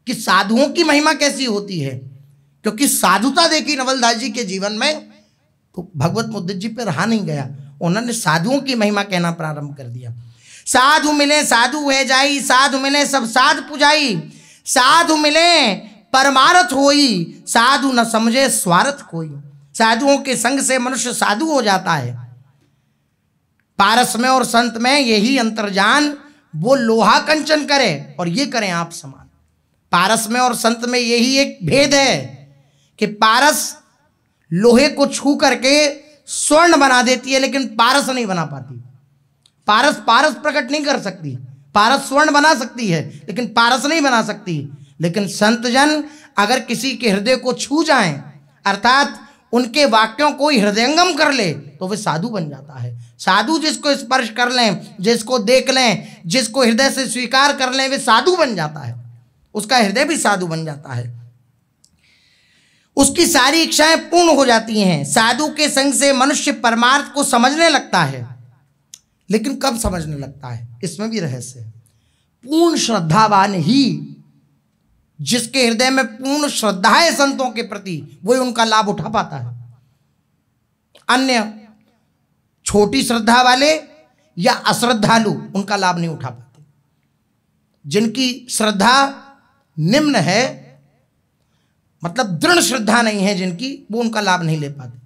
कि साधुओं की महिमा कैसी होती है, क्योंकि साधुता देखी नवलदास जी के जीवन में तो भगवत मुद्रित जी पे रहा नहीं गया, उन्होंने साधुओं की महिमा कहना प्रारंभ कर दिया। साधु मिले साधु है जाई, साधु मिले सब साध पुजाई, साधु मिले परमारथ होई, साधु न समझे स्वार्थ कोई। साधुओं के संग से मनुष्य साधु हो जाता है। पारस में और संत में यही अंतर्जान, वो लोहा कंचन करे और ये करें आप समान। पारस में और संत में यही एक भेद है कि पारस लोहे को छू करके स्वर्ण बना देती है, लेकिन पारस नहीं बना पाती। पारस प्रकट नहीं कर सकती, पारस स्वर्ण बना सकती है लेकिन पारस नहीं बना सकती। लेकिन संत जन अगर किसी के हृदय को छू जाएं, अर्थात उनके वाक्यों को हृदयंगम कर ले, तो वे साधु बन जाता है। साधु जिसको स्पर्श कर लें, जिसको देख लें, जिसको हृदय से स्वीकार कर लें, वे साधु बन जाता है, उसका हृदय भी साधु बन जाता है, उसकी सारी इच्छाएं पूर्ण हो जाती हैं। साधु के संग से मनुष्य परमार्थ को समझने लगता है, लेकिन कब समझने लगता है इसमें भी रहस्य है। पूर्ण श्रद्धावान ही, जिसके हृदय में पूर्ण श्रद्धा है संतों के प्रति, वही उनका लाभ उठा पाता है। अन्य छोटी श्रद्धा वाले या अश्रद्धालु उनका लाभ नहीं उठा पाते। जिनकी श्रद्धा निम्न है, मतलब दृढ़ श्रद्धा नहीं है जिनकी, वो उनका लाभ नहीं ले पाते।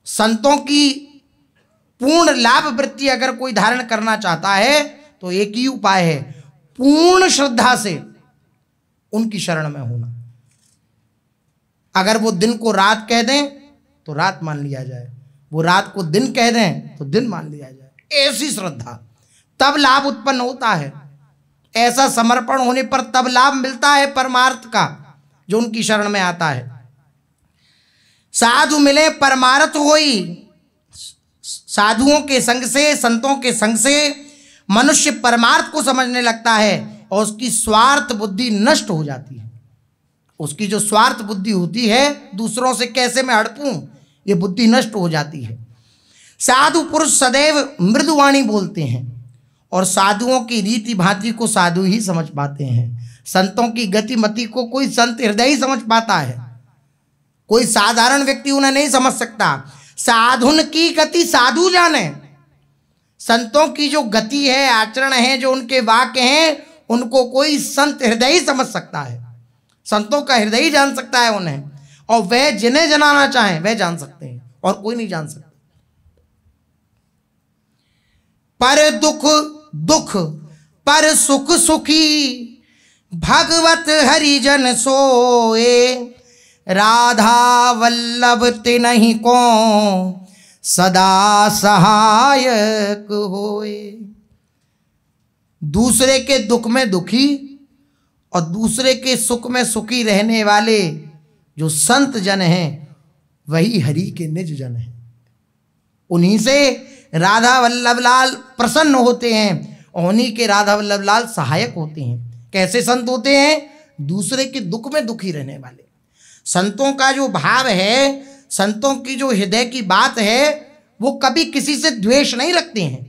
संतों की पूर्ण लाभ वृत्ति अगर कोई धारण करना चाहता है तो एक ही उपाय है, पूर्ण श्रद्धा से उनकी शरण में होना। अगर वो दिन को रात कह दें तो रात मान लिया जाए, वो रात को दिन कह दें तो दिन मान लिया जाए। ऐसी श्रद्धा, तब लाभ उत्पन्न होता है। ऐसा समर्पण होने पर तब लाभ मिलता है परमार्थ का, जो उनकी शरण में आता है। साधु मिले परमार्थ होई, साधुओं के संग से, संतों के संग से मनुष्य परमार्थ को समझने लगता है और उसकी स्वार्थ बुद्धि नष्ट हो जाती है। उसकी जो स्वार्थ बुद्धि होती है, दूसरों से कैसे मैं हड़पूं, ये बुद्धि नष्ट हो जाती है। साधु पुरुष सदैव मृदुवाणी बोलते हैं और साधुओं की रीति भांति को साधु ही समझ पाते हैं। संतों की गतिमति को कोई संत हृदय ही समझ पाता है, कोई साधारण व्यक्ति उन्हें नहीं समझ सकता। साधुन की गति साधु जाने, संतों की जो गति है, आचरण है, जो उनके वाक्य हैं, उनको कोई संत हृदय ही समझ सकता है। संतों का हृदय ही जान सकता है उन्हें, और वह जिन्हें जनाना चाहें वह जान सकते हैं, और कोई नहीं जान सकता। पर दुख दुख पर सुख सुखी, भगवत हरिजन सोए, राधा वल्लभ तिन्हि को सदा सहायक होए। दूसरे के दुख में दुखी और दूसरे के सुख में सुखी रहने वाले जो संत जन हैं, वही हरि के निज जन हैं। उन्हीं से राधा वल्लभ लाल प्रसन्न होते हैं और उन्हीं के राधा वल्लभ लाल सहायक होते हैं। कैसे संत होते हैं? दूसरे के दुख में दुखी रहने वाले। संतों का जो भाव है, संतों की जो हृदय की बात है, वो कभी किसी से द्वेष नहीं रखते हैं।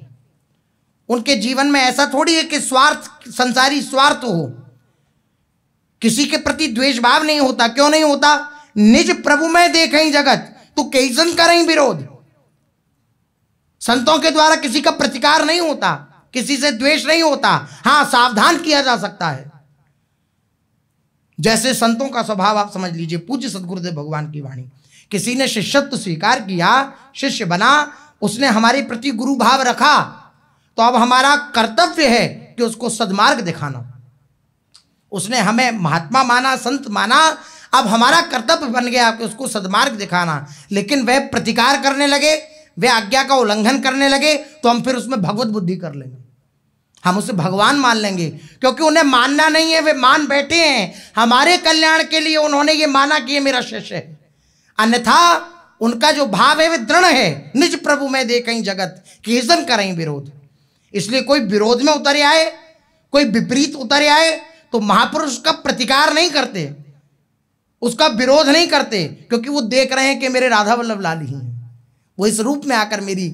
उनके जीवन में ऐसा थोड़ी है कि स्वार्थ, संसारी स्वार्थ हो, किसी के प्रति द्वेष भाव नहीं होता। क्यों नहीं होता? निज प्रभु में देखें जगत, तो कैसन करें विरोध। संतों के द्वारा किसी का प्रतिकार नहीं होता, किसी से द्वेष नहीं होता। हां, सावधान किया जा सकता है। जैसे संतों का स्वभाव आप समझ लीजिए। पूज्य सद्गुरुदेव भगवान की वाणी, किसी ने शिष्यत्व स्वीकार किया, शिष्य बना, उसने हमारे प्रति गुरु भाव रखा, तो अब हमारा कर्तव्य है कि उसको सद्मार्ग दिखाना। उसने हमें महात्मा माना, संत माना, अब हमारा कर्तव्य बन गया कि उसको सद्मार्ग दिखाना। लेकिन वह प्रतिकार करने लगे, वह आज्ञा का उल्लंघन करने लगे, तो हम फिर उसमें भगवत बुद्धि कर लेंगे, हम उसे भगवान मान लेंगे। क्योंकि उन्हें मानना नहीं है, वे मान बैठे हैं। हमारे कल्याण के लिए उन्होंने ये माना कि ये मेरा शिष्य है। अन्यथा उनका जो भाव है वे दृढ़ है, निज प्रभु में देखें जगत, किसन करें विरोध। इसलिए कोई विरोध में उतर आए, कोई विपरीत उतर आए, तो महापुरुष का प्रतिकार नहीं करते, उसका विरोध नहीं करते, क्योंकि वो देख रहे हैं कि मेरे राधा वल्लभ लाल ही हैं। वो इस रूप में आकर मेरी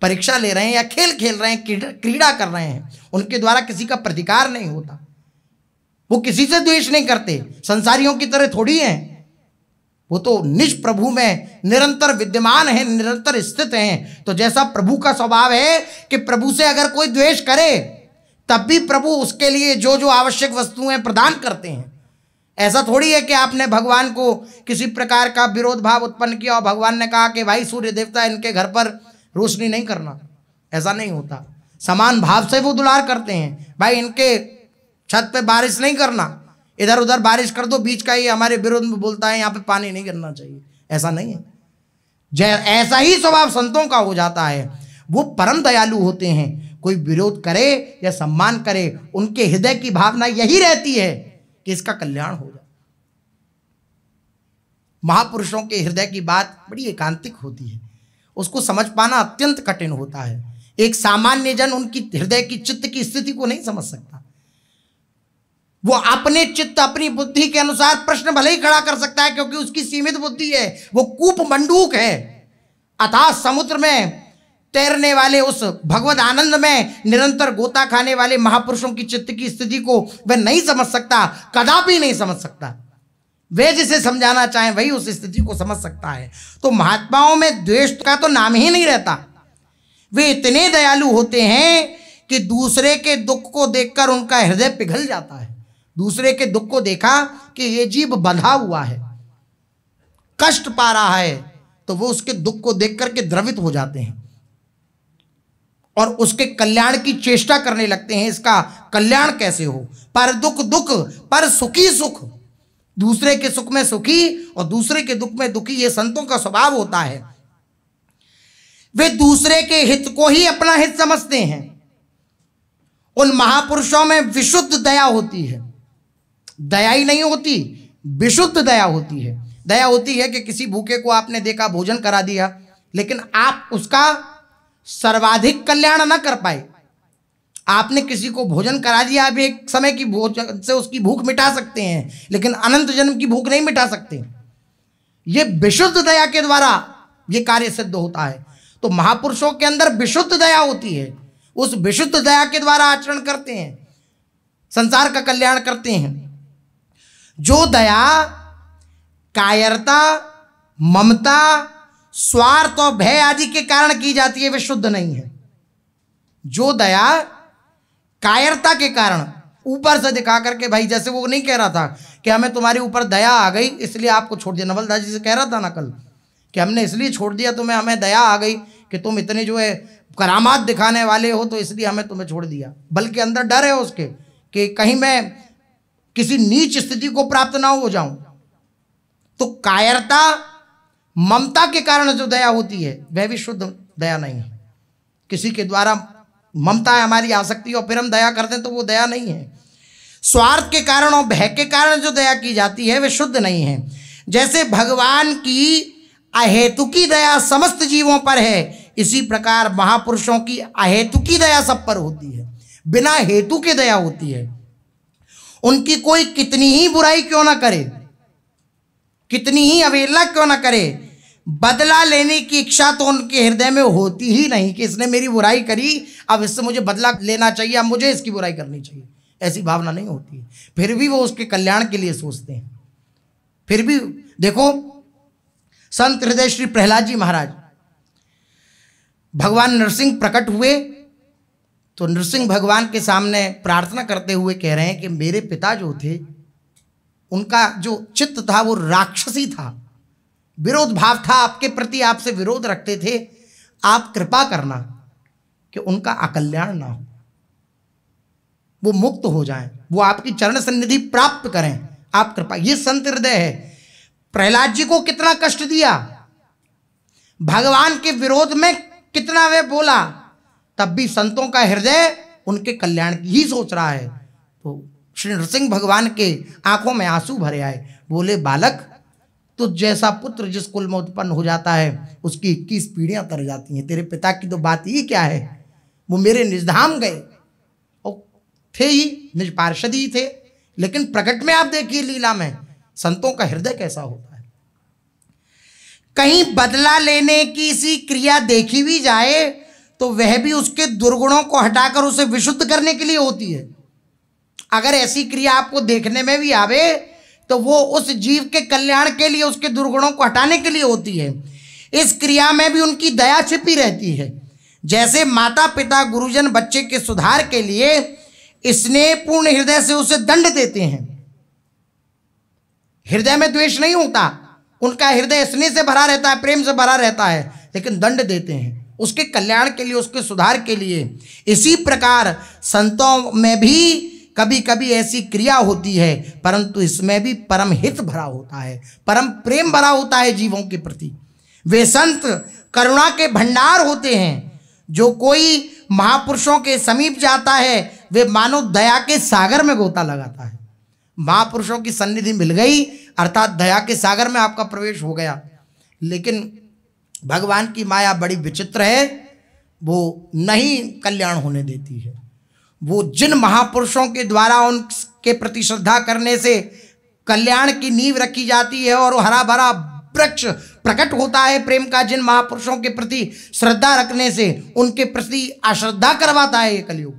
परीक्षा ले रहे हैं या खेल खेल रहे हैं, क्रीड़ा कर रहे हैं। उनके द्वारा किसी का प्रतिकार नहीं होता, वो किसी से द्वेष नहीं करते। संसारियों की तरह थोड़ी हैं, वो तो निज प्रभु में निरंतर विद्यमान है, निरंतर स्थित हैं। तो जैसा प्रभु का स्वभाव है कि प्रभु से अगर कोई द्वेष करे, तब भी प्रभु उसके लिए जो जो आवश्यक वस्तुएं प्रदान करते हैं। ऐसा थोड़ी है कि आपने भगवान को किसी प्रकार का विरोध भाव उत्पन्न किया और भगवान ने कहा कि भाई सूर्य देवता, इनके घर पर रोशनी नहीं करना। ऐसा नहीं होता। समान भाव से वो दुलार करते हैं। भाई इनके छत पे बारिश नहीं करना, इधर उधर बारिश कर दो, बीच का ये हमारे विरोध में बोलता है, यहाँ पे पानी नहीं गिरना चाहिए। ऐसा नहीं है। ऐसा ही स्वभाव संतों का हो जाता है। वो परम दयालु होते हैं। कोई विरोध करे या सम्मान करे, उनके हृदय की भावना यही रहती है कि इसका कल्याण हो जाए। महापुरुषों के हृदय की बात बड़ी एकांतिक होती है, उसको समझ पाना अत्यंत कठिन होता है। एक सामान्य जन उनकी हृदय की चित्त की स्थिति को नहीं समझ सकता। वो अपने चित्त, अपनी बुद्धि के अनुसार प्रश्न भले ही खड़ा कर सकता है, क्योंकि उसकी सीमित बुद्धि है। वो कूप मंडूक है। अथाह समुद्र में तैरने वाले, उस भगवत आनंद में निरंतर गोता खाने वाले महापुरुषों की चित्त की स्थिति को वह नहीं समझ सकता, कदापि नहीं समझ सकता। वे जिसे समझाना चाहें वही उस स्थिति को समझ सकता है। तो महात्माओं में द्वेष का तो नाम ही नहीं रहता। वे इतने दयालु होते हैं कि दूसरे के दुख को देखकर उनका हृदय पिघल जाता है। दूसरे के दुख को देखा कि ये जीव बंधा हुआ है, कष्ट पा रहा है, तो वो उसके दुख को देख करके द्रवित हो जाते हैं और उसके कल्याण की चेष्टा करने लगते हैं। इसका कल्याण कैसे हो? पर दुख दुख, पर सुखी सुख। दूसरे के सुख में सुखी और दूसरे के दुख में दुखी, ये संतों का स्वभाव होता है। वे दूसरे के हित को ही अपना हित समझते हैं। उन महापुरुषों में विशुद्ध दया होती है। दया ही नहीं होती, विशुद्ध दया होती है। दया होती है कि किसी भूखे को आपने देखा, भोजन करा दिया, लेकिन आप उसका सर्वाधिक कल्याण न कर पाए। आपने किसी को भोजन करा दिया, आप एक समय की भोजन से उसकी भूख मिटा सकते हैं, लेकिन अनंत जन्म की भूख नहीं मिटा सकते। ये विशुद्ध दया के द्वारा ये कार्य सिद्ध होता है। तो महापुरुषों के अंदर विशुद्ध दया होती है। उस विशुद्ध दया के द्वारा आचरण करते हैं, संसार का कल्याण करते हैं। जो दया कायरता, ममता, स्वार्थ और भय आदि के कारण की जाती है, वे शुद्ध नहीं है। जो दया कायरता के कारण, ऊपर से दिखा करके, भाई जैसे वो नहीं कह रहा था कि हमें तुम्हारे ऊपर दया आ गई इसलिए आपको छोड़ दिया। नवलदास जी से कह रहा था ना कल कि हमने इसलिए छोड़ दिया तुम्हें, हमें दया आ गई कि तुम इतने जो है करामात दिखाने वाले हो, तो इसलिए हमें तुम्हें छोड़ दिया। बल्कि अंदर डर है उसके कि कहीं मैं किसी नीच स्थिति को प्राप्त ना हो जाऊं। तो कायरता, ममता के कारण जो दया होती है वह भी शुद्ध दया नहीं है। किसी के द्वारा ममता है हमारी आसक्ति और फिर हम दया करते हैं तो वो दया नहीं है। स्वार्थ के कारण और भय के कारण जो दया की जाती है वे शुद्ध नहीं है। जैसे भगवान की अहेतुकी दया समस्त जीवों पर है, इसी प्रकार महापुरुषों की अहेतुकी दया सब पर होती है, बिना हेतु के दया होती है। उनकी कोई कितनी ही बुराई क्यों ना करे, कितनी ही अवहेलना क्यों ना करे, बदला लेने की इच्छा तो उनके हृदय में होती ही नहीं कि इसने मेरी बुराई करी, अब इससे मुझे बदला लेना चाहिए, अब मुझे इसकी बुराई करनी चाहिए। ऐसी भावना नहीं होती है। फिर भी वो उसके कल्याण के लिए सोचते हैं। फिर भी देखो, संत हृदय श्री प्रहलाद जी महाराज, भगवान नरसिंह प्रकट हुए तो नरसिंह भगवान के सामने प्रार्थना करते हुए कह रहे हैं कि मेरे पिता जो थे उनका जो चित्त था वो राक्षसी था, विरोध भाव था आपके प्रति, आपसे विरोध रखते थे। आप कृपा करना कि उनका अकल्याण ना हो, वो मुक्त हो जाएं, वो आपकी चरण सन्निधि प्राप्त करें, आप कृपा। ये संत हृदय है। प्रहलाद जी को कितना कष्ट दिया, भगवान के विरोध में कितना वे बोला, तब भी संतों का हृदय उनके कल्याण की ही सोच रहा है। तो श्री नरसिंह भगवान के आंखों में आंसू भरे आए। बोले, बालक तुझ जैसा पुत्र जिस कुल में उत्पन्न हो जाता है उसकी 21 पीढ़ियां तर जाती हैं। तेरे पिता की तो बात ही क्या है, वो मेरे निजधाम गए और थे ही, निज पार्षद ही थे, लेकिन प्रकट में आप देखिए लीला में संतों का हृदय कैसा होता है। कहीं बदला लेने की सी क्रिया देखी भी जाए तो वह भी उसके दुर्गुणों को हटाकर उसे विशुद्ध करने के लिए होती है। अगर ऐसी क्रिया आपको देखने में भी आवे तो वो उस जीव के कल्याण के लिए, उसके दुर्गुणों को हटाने के लिए होती है। इस क्रिया में भी उनकी दया छिपी रहती है। जैसे माता पिता गुरुजन बच्चे के सुधार के लिए स्नेहपूर्ण हृदय से उसे दंड देते हैं। हृदय में द्वेष नहीं होता, उनका हृदय स्नेह से भरा रहता है, प्रेम से भरा रहता है, लेकिन दंड देते हैं उसके कल्याण के लिए, उसके सुधार के लिए। इसी प्रकार संतों में भी कभी कभी ऐसी क्रिया होती है, परंतु इसमें भी परम हित भरा होता है, परम प्रेम भरा होता है जीवों के प्रति। वे संत करुणा के भंडार होते हैं। जो कोई महापुरुषों के समीप जाता है वे मानो दया के सागर में गोता लगाता है। महापुरुषों की सन्निधि मिल गई अर्थात दया के सागर में आपका प्रवेश हो गया। लेकिन भगवान की माया बड़ी विचित्र है, वो नहीं कल्याण होने देती है। वो जिन महापुरुषों के द्वारा उनके प्रति श्रद्धा करने से कल्याण की नींव रखी जाती है और हरा भरा वृक्ष प्रकट होता है प्रेम का, जिन महापुरुषों के प्रति श्रद्धा रखने से उनके प्रति अश्रद्धा करवाता है ये कलयुग।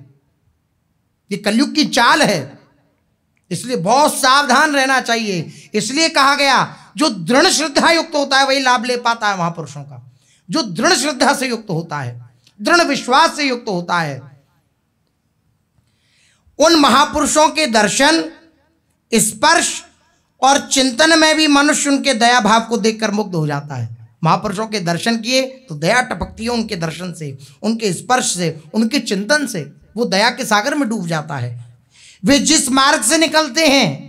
ये कलयुग की चाल है, इसलिए बहुत सावधान रहना चाहिए। इसलिए कहा गया जो दृढ़ श्रद्धा युक्त होता है वही लाभ ले पाता है महापुरुषों का। जो दृढ़ श्रद्धा से युक्त होता है, दृढ़ विश्वास से युक्त होता है, उन महापुरुषों के दर्शन, स्पर्श और चिंतन में भी मनुष्य उनके दया भाव को देखकर मुग्ध हो जाता है। महापुरुषों के दर्शन किए तो दया टपकती है उनके दर्शन से, उनके स्पर्श से, उनके चिंतन से, वो दया के सागर में डूब जाता है। वे जिस मार्ग से निकलते हैं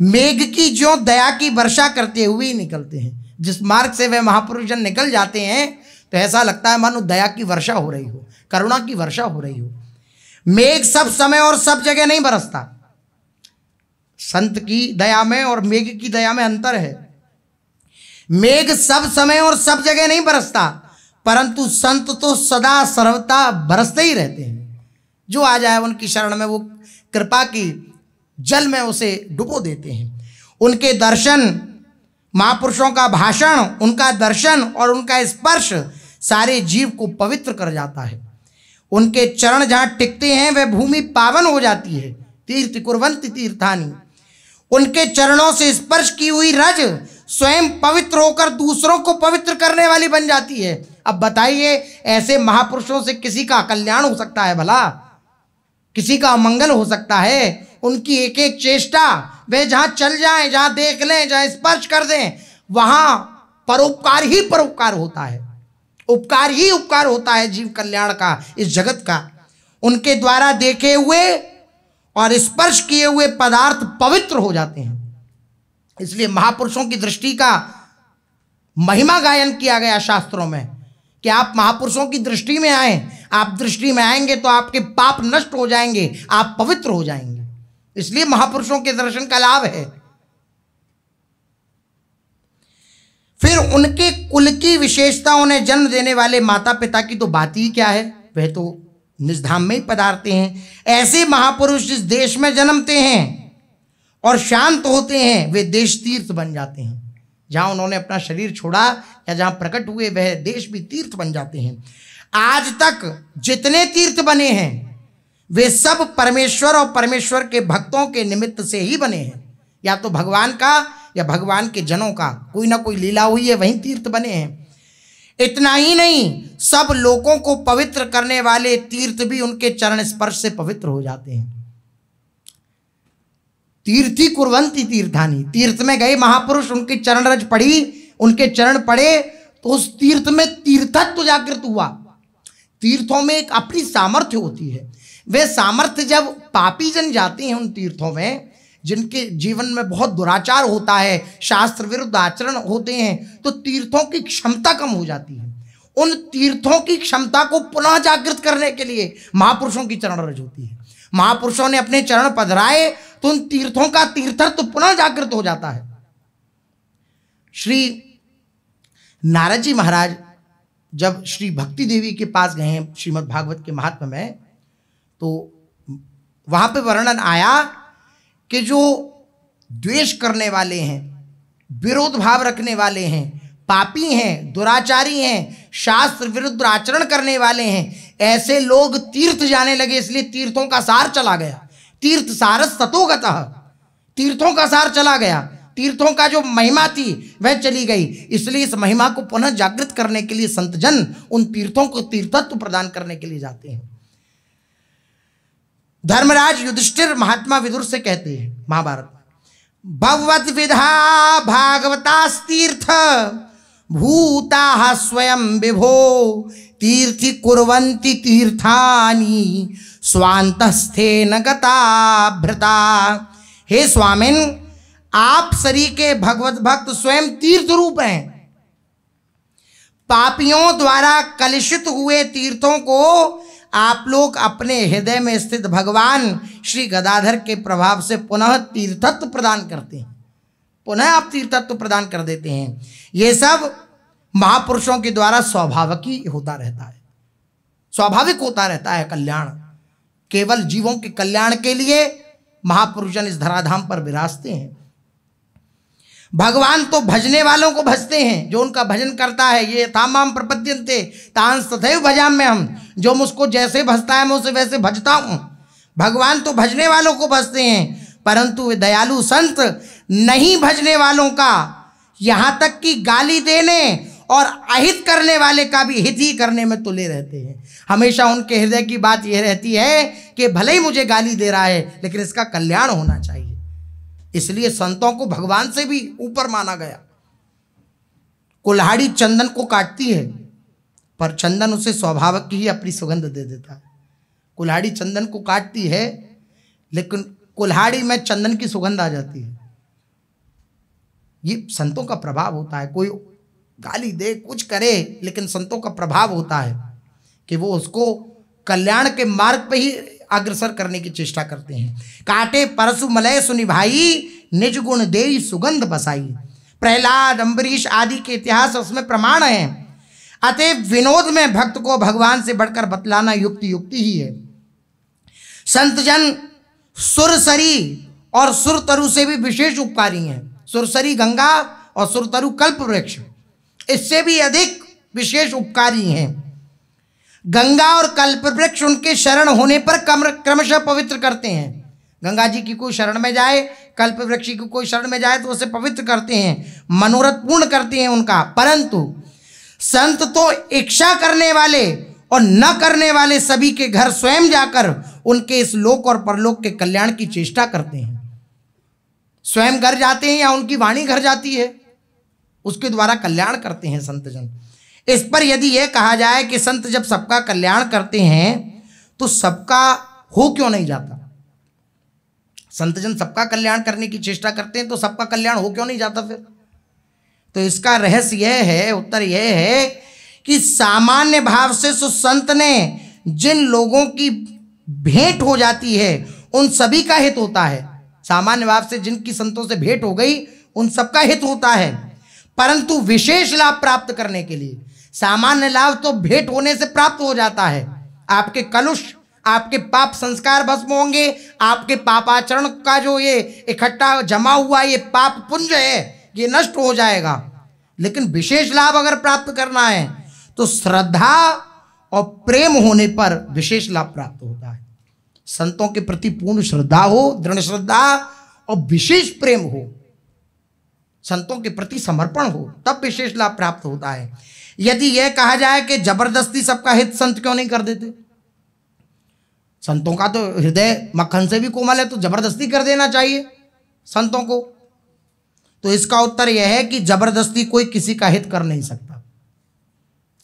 मेघ की ज्यों दया की वर्षा करते हुए ही निकलते हैं। जिस मार्ग से वे महापुरुष जन निकल जाते हैं तो ऐसा लगता है मानो दया की वर्षा हो रही हो, करुणा की वर्षा हो रही हो। मेघ सब समय और सब जगह नहीं बरसता। संत की दया में और मेघ की दया में अंतर है। मेघ सब समय और सब जगह नहीं बरसता, परंतु संत तो सदा सर्वदा बरसते ही रहते हैं। जो आ जाए उनकी शरण में वो कृपा की जल में उसे डुबो देते हैं। उनके दर्शन, महापुरुषों का भाषण, उनका दर्शन और उनका स्पर्श सारे जीव को पवित्र कर जाता है। उनके चरण जहाँ टिकते हैं वह भूमि पावन हो जाती है। तीर्थ कुर्वन्ति तीर्थानि, उनके चरणों से स्पर्श की हुई रज स्वयं पवित्र होकर दूसरों को पवित्र करने वाली बन जाती है। अब बताइए, ऐसे महापुरुषों से किसी का कल्याण हो सकता है भला? किसी का मंगल हो सकता है? उनकी एक एक चेष्टा, वे जहां चल जाएं, जहां देख लें, जहां स्पर्श कर दें, वहां परोपकार ही परोपकार होता है, उपकार ही उपकार होता है जीव कल्याण का, इस जगत का। उनके द्वारा देखे हुए और स्पर्श किए हुए पदार्थ पवित्र हो जाते हैं। इसलिए महापुरुषों की दृष्टि का महिमा गायन किया गया शास्त्रों में कि आप महापुरुषों की दृष्टि में आए। आप दृष्टि में आएंगे तो आपके पाप नष्ट हो जाएंगे, आप पवित्र हो जाएंगे। इसलिए महापुरुषों के दर्शन का लाभ है। फिर उनके कुल की विशेषताओं ने जन्म देने वाले माता पिता की तो बात ही क्या है, वह तो निजधाम में ही पधारते हैं। ऐसे महापुरुष जिस देश में जन्मते हैं और शांत होते हैं, वे देश तीर्थ बन जाते हैं। जहां उन्होंने अपना शरीर छोड़ा या जहां प्रकट हुए, वह देश भी तीर्थ बन जाते हैं। आज तक जितने तीर्थ बने हैं वे सब परमेश्वर और परमेश्वर के भक्तों के निमित्त से ही बने हैं। या तो भगवान का या भगवान के जनों का कोई ना कोई लीला हुई है, वहीं तीर्थ बने हैं। इतना ही नहीं, सब लोगों को पवित्र करने वाले तीर्थ भी उनके चरण स्पर्श से पवित्र हो जाते हैं। तीर्थी कुर्वन्ति तीर्थानि, तीर्थ में गए महापुरुष, उनके चरण रज पड़ी, उनके चरण पड़े तो उस तीर्थ में तीर्थत्व जागृत हुआ। तीर्थों में एक अपनी सामर्थ्य होती है। वे सामर्थ्य जब पापी जन जाते हैं उन तीर्थों में, जिनके जीवन में बहुत दुराचार होता है, शास्त्र विरुद्ध आचरण होते हैं, तो तीर्थों की क्षमता कम हो जाती है। उन तीर्थों की क्षमता को पुनः जागृत करने के लिए महापुरुषों की चरण रज होती है। महापुरुषों ने अपने चरण पधराए तो उन तीर्थों का तीर्थत्व पुनः जागृत हो जाता है। श्री नारद जी महाराज जब श्री भक्ति देवी के पास गए हैं श्रीमद् भागवत के महात्म्य में, तो वहां पे वर्णन आया कि जो द्वेष करने वाले हैं, विरोध भाव रखने वाले हैं, पापी हैं, दुराचारी हैं, शास्त्र विरुद्ध आचरण करने वाले हैं, ऐसे लोग तीर्थ जाने लगे। इसलिए तीर्थों का सार चला गया। तीर्थ सारस ततोगतः, तीर्थों का सार चला गया। तीर्थों का जो महिमा थी वह चली गई। इसलिए इस महिमा को पुनः जागृत करने के लिए संतजन उन तीर्थों को तीर्थत्व प्रदान करने के लिए जाते हैं। धर्मराज युधिष्ठिर महात्मा विदुर से कहते हैं महाभारत, भगवत विधा भागवतास्तीर्थ भूता स्वयं विभो तीर्थि कुर्वन्ति तीर्थानि स्वान्तस्थेन गताभृता। हे स्वामिन, आप शरीर के भगवत भक्त स्वयं तीर्थ रूप हैं। पापियों द्वारा कलुषित हुए तीर्थों को आप लोग अपने हृदय में स्थित भगवान श्री गदाधर के प्रभाव से पुनः तीर्थत्व प्रदान करते हैं। पुनः आप तीर्थत्व प्रदान कर देते हैं। ये सब महापुरुषों के द्वारा स्वाभाविक ही होता रहता है, स्वाभाविक होता रहता है कल्याण। केवल जीवों के कल्याण के लिए महापुरुषजन इस धराधाम पर विराजते हैं। भगवान तो भजने वालों को भजते हैं, जो उनका भजन करता है। ये तामाम प्रपद्यन्ते तांस तथैव भजाम्य हम, जो मुझको जैसे भजता है मैं उसे वैसे भजता हूँ। भगवान तो भजने वालों को भजते हैं, परंतु वे दयालु संत नहीं भजने वालों का, यहाँ तक कि गाली देने और अहित करने वाले का भी हित ही करने में तुले रहते हैं। हमेशा उनके हृदय की बात यह रहती है कि भले ही मुझे गाली दे रहा है लेकिन इसका कल्याण होना चाहिए। इसलिए संतों को भगवान से भी ऊपर माना गया। कुल्हाड़ी चंदन को काटती है, पर चंदन उसे स्वाभाविक ही अपनी सुगंध दे देता है। कुल्हाड़ी चंदन को काटती है, लेकिन कुल्हाड़ी में चंदन की सुगंध आ जाती है। ये संतों का प्रभाव होता है। कोई गाली दे, कुछ करे, लेकिन संतों का प्रभाव होता है कि वो उसको कल्याण के मार्ग पे ही अग्रसर करने की चेष्टा करते हैं। काटे परसु मलय सुनि भाई, निज गुण देई सुगंध बसाई। प्रहलाद, अम्बरीश आदि के इतिहास उसमें प्रमाण है। अतएव विनोद में भक्त को भगवान से बढ़कर बतलाना युक्ति ही है। संत जन सुरसरी और सुरतरु से भी विशेष उपकारी हैं। सुरसरी गंगा और सुरतरु कल्प वृक्ष, इससे भी अधिक विशेष उपकारी हैं। गंगा और कल्प वृक्ष उनके शरण होने पर क्रमशः पवित्र करते हैं। गंगा जी की कोई शरण में जाए, कल्प वृक्ष की कोई शरण में जाए तो उसे पवित्र करते हैं, मनोरथ पूर्ण करते हैं उनका। परंतु संत तो इच्छा करने वाले और न करने वाले सभी के घर स्वयं जाकर उनके इस लोक और परलोक के कल्याण की चेष्टा करते हैं। स्वयं घर जाते हैं या उनकी वाणी घर जाती है, उसके द्वारा कल्याण करते हैं संत जन। इस पर यदि यह कहा जाए कि संत जब सबका कल्याण करते हैं तो सबका हो क्यों नहीं जाता? संत जन सबका कल्याण करने की चेष्टा करते हैं तो सबका कल्याण हो क्यों नहीं जाता फिर? तो इसका रहस्य यह है, उत्तर यह है कि सामान्य भाव से संत ने जिन लोगों की भेंट हो जाती है उन सभी का हित होता है। सामान्य भाव से जिनकी संतों से भेंट हो गई उन सबका हित होता है, परंतु विशेष लाभ प्राप्त करने के लिए सामान्य लाभ तो भेंट होने से प्राप्त हो जाता है। आपके कलुष, आपके पाप संस्कार भस्म होंगे, आपके पापाचरण का जो ये इकट्ठा जमा हुआ ये पाप पुंज है ये नष्ट हो जाएगा। लेकिन विशेष लाभ अगर प्राप्त करना है तो श्रद्धा और प्रेम होने पर विशेष लाभ प्राप्त होता है। संतों के प्रति पूर्ण श्रद्धा हो, दृढ़ श्रद्धा और विशेष प्रेम हो, संतों के प्रति समर्पण हो, तब विशेष लाभ प्राप्त होता है। यदि यह कहा जाए कि जबरदस्ती सबका हित संत क्यों नहीं कर देते? संतों का तो हृदय मक्खन से भी कोमल है, तो जबरदस्ती कर देना चाहिए संतों को। तो इसका उत्तर यह है कि जबरदस्ती कोई किसी का हित कर नहीं सकता,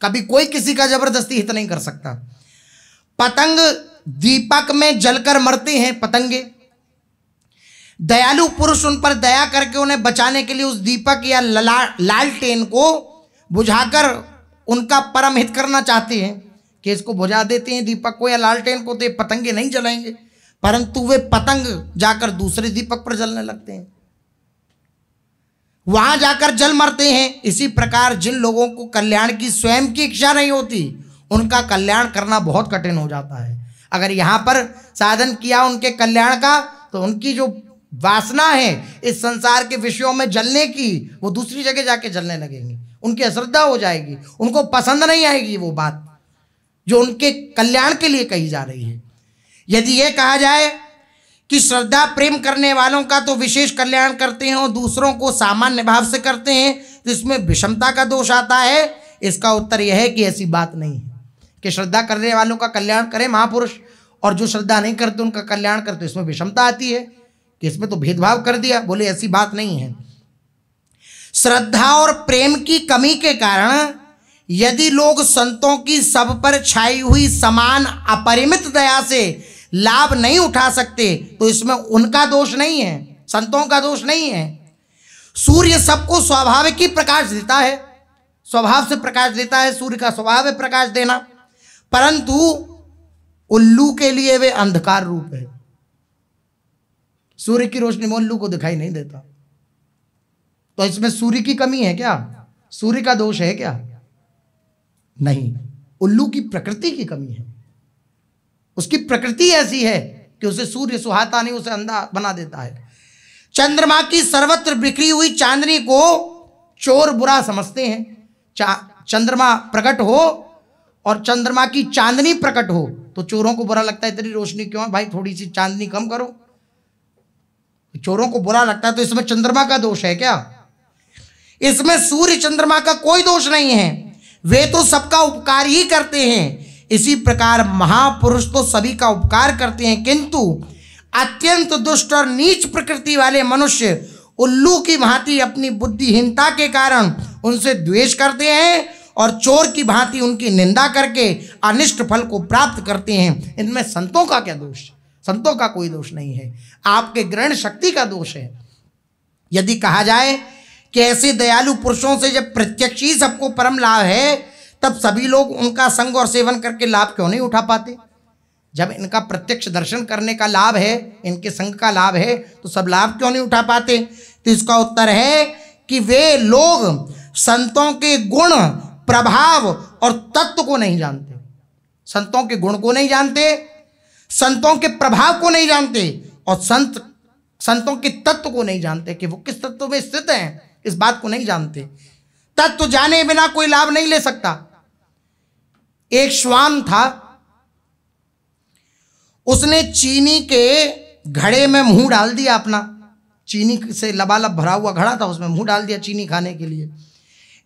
कभी कोई किसी का जबरदस्ती हित नहीं कर सकता। पतंग दीपक में जलकर मरते हैं, पतंगे। दयालु पुरुष उन पर दया करके उन्हें बचाने के लिए उस दीपक या लालटेन को बुझाकर उनका परम हित करना चाहते हैं कि इसको बुझा देते हैं दीपक को या लालटेन को, तो ये पतंगे नहीं जलाएंगे, परंतु वे पतंग जाकर दूसरे दीपक पर जलने लगते हैं, वहां जाकर जल मरते हैं। इसी प्रकार जिन लोगों को कल्याण की स्वयं की इच्छा नहीं होती उनका कल्याण करना बहुत कठिन हो जाता है। अगर यहाँ पर साधन किया उनके कल्याण का तो उनकी जो वासना है इस संसार के विषयों में जलने की, वो दूसरी जगह जाके जलने लगेंगी, उनकी अश्रद्धा हो जाएगी, उनको पसंद नहीं आएगी वो बात जो उनके कल्याण के लिए कही जा रही है। यदि यह कहा जाए कि श्रद्धा प्रेम करने वालों का तो विशेष कल्याण करते हैं और दूसरों को सामान्य भाव से करते हैं, तो इसमें विषमता का दोष आता है। इसका उत्तर यह है कि ऐसी बात नहीं है कि श्रद्धा करने वालों का कल्याण करे महापुरुष और जो श्रद्धा नहीं करते उनका कल्याण करते, इसमें विषमता आती है कि इसमें तो भेदभाव कर दिया। बोले ऐसी बात नहीं है। श्रद्धा और प्रेम की कमी के कारण यदि लोग संतों की सब पर छाई हुई समान अपरिमित दया से लाभ नहीं उठा सकते तो इसमें उनका दोष नहीं है, संतों का दोष नहीं है। सूर्य सबको स्वाभाविक ही प्रकाश देता है, स्वभाव से प्रकाश देता है, सूर्य का स्वभाव है प्रकाश देना, परंतु उल्लू के लिए वे अंधकार रूप है। सूर्य की रोशनी में उल्लू को दिखाई नहीं देता, तो इसमें सूर्य की कमी है क्या? सूर्य का दोष है क्या? नहीं, उल्लू की प्रकृति की कमी है। उसकी प्रकृति ऐसी है कि उसे सूर्य सुहाता नहीं, उसे अंधा बना देता है। चंद्रमा की सर्वत्र बिखरी हुई चांदनी को चोर बुरा समझते हैं। चंद्रमा प्रकट हो और चंद्रमा की चांदनी प्रकट हो तो चोरों को बुरा लगता है, इतनी रोशनी क्यों है भाई, थोड़ी सी चांदनी कम करो। चोरों को बुरा लगता है, तो इसमें चंद्रमा का दोष है क्या? इसमें सूर्य चंद्रमा का कोई दोष नहीं है, वे तो सबका उपकार ही करते हैं। इसी प्रकार महापुरुष तो सभी का उपकार करते हैं, किंतु अत्यंत दुष्ट और नीच प्रकृति वाले मनुष्य उल्लू की भांति अपनी बुद्धिहीनता के कारण उनसे द्वेष करते हैं और चोर की भांति उनकी निंदा करके अनिष्ट फल को प्राप्त करते हैं। इनमें संतों का क्या दोष? संतों का कोई दोष नहीं है, आपके ग्रहण शक्ति का दोष है। यदि कहा जाए कि ऐसे दयालु पुरुषों से जब प्रत्यक्ष ही सबको परम लाभ है, तब सभी लोग उनका संग और सेवन करके लाभ क्यों नहीं उठा पाते? जब इनका प्रत्यक्ष दर्शन करने का लाभ है, इनके संग का लाभ है, तो सब लाभ क्यों नहीं उठा पाते? तो इसका उत्तर है कि वे लोग संतों के गुण, प्रभाव और तत्व को नहीं जानते। संतों के गुण को नहीं जानते, संतों के प्रभाव को नहीं जानते, और संतों के तत्व को नहीं जानते कि वो किस तत्व में स्थित हैं, इस बात को नहीं जानते। तत्व जाने बिना कोई लाभ नहीं ले सकता। एक श्वान था, उसने चीनी के घड़े में मुंह डाल दिया अपना, चीनी से लबालब भरा हुआ घड़ा था, उसमें मुंह डाल दिया चीनी खाने के लिए।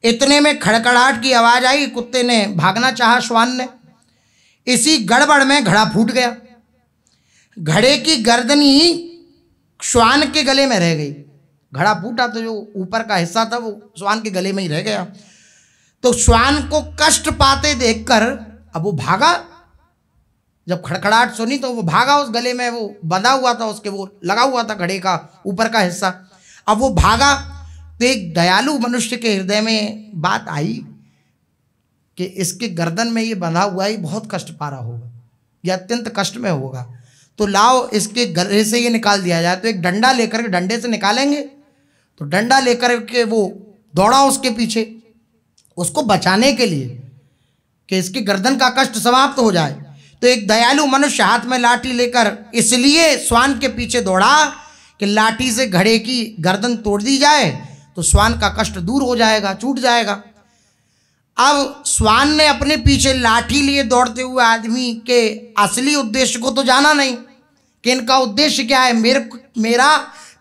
इतने में खड़खड़ाहट की आवाज आई, कुत्ते ने भागना चाहा श्वान ने। इसी गड़बड़ में घड़ा फूट गया। घड़े की गर्दनी श्वान के गले में रह गई। घड़ा फूटा तो जो ऊपर का हिस्सा था वो श्वान के गले में ही रह गया। तो श्वान को कष्ट पाते देखकर अब वो भागा। जब खड़खड़ाहट सुनी तो वो भागा, उस गले में वो बंधा हुआ था, उसके वो लगा हुआ था घड़े का ऊपर का हिस्सा। अब वो भागा तो एक दयालु मनुष्य के हृदय में बात आई कि इसके गर्दन में ये बंधा हुआ है, बहुत कष्ट पा रहा होगा, ये अत्यंत कष्ट में होगा, तो लाओ इसके गले से ये निकाल दिया जाए। तो एक डंडा लेकर के, डंडे से निकालेंगे, तो डंडा लेकर के वो दौड़ा उसके पीछे, उसको बचाने के लिए कि इसकी गर्दन का कष्ट समाप्त हो जाए। तो एक दयालु मनुष्य हाथ में लाठी लेकर इसलिए श्वान के पीछे दौड़ा कि लाठी से घड़े की गर्दन तोड़ दी जाए तो श्वान का कष्ट दूर हो जाएगा, छूट जाएगा। अब श्वान ने अपने पीछे लाठी लिए दौड़ते हुए आदमी के असली उद्देश्य को तो जाना नहीं कि इनका उद्देश्य क्या है। मेरा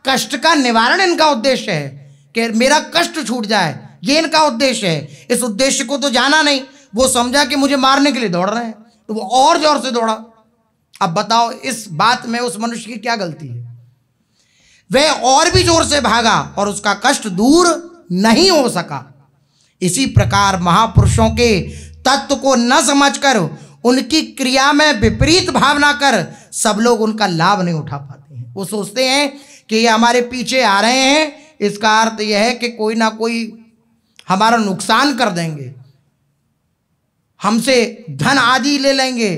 कष्ट का निवारण इनका उद्देश्य है कि मेरा कष्ट छूट जाए, ये इनका उद्देश्य है। इस उद्देश्य को तो जाना नहीं, वो समझा कि मुझे मारने के लिए दौड़ रहे हैं, तो वो और जोर से दौड़ा। अब बताओ इस बात में उस मनुष्य की क्या गलती है? वह और भी जोर से भागा और उसका कष्ट दूर नहीं हो सका। इसी प्रकार महापुरुषों के तत्व को न समझकर उनकी क्रिया में विपरीत भावना कर सब लोग उनका लाभ नहीं उठा पाते हैं। वो सोचते हैं कि ये हमारे पीछे आ रहे हैं, इसका अर्थ यह है कि कोई ना कोई हमारा नुकसान कर देंगे, हमसे धन आदि ले लेंगे,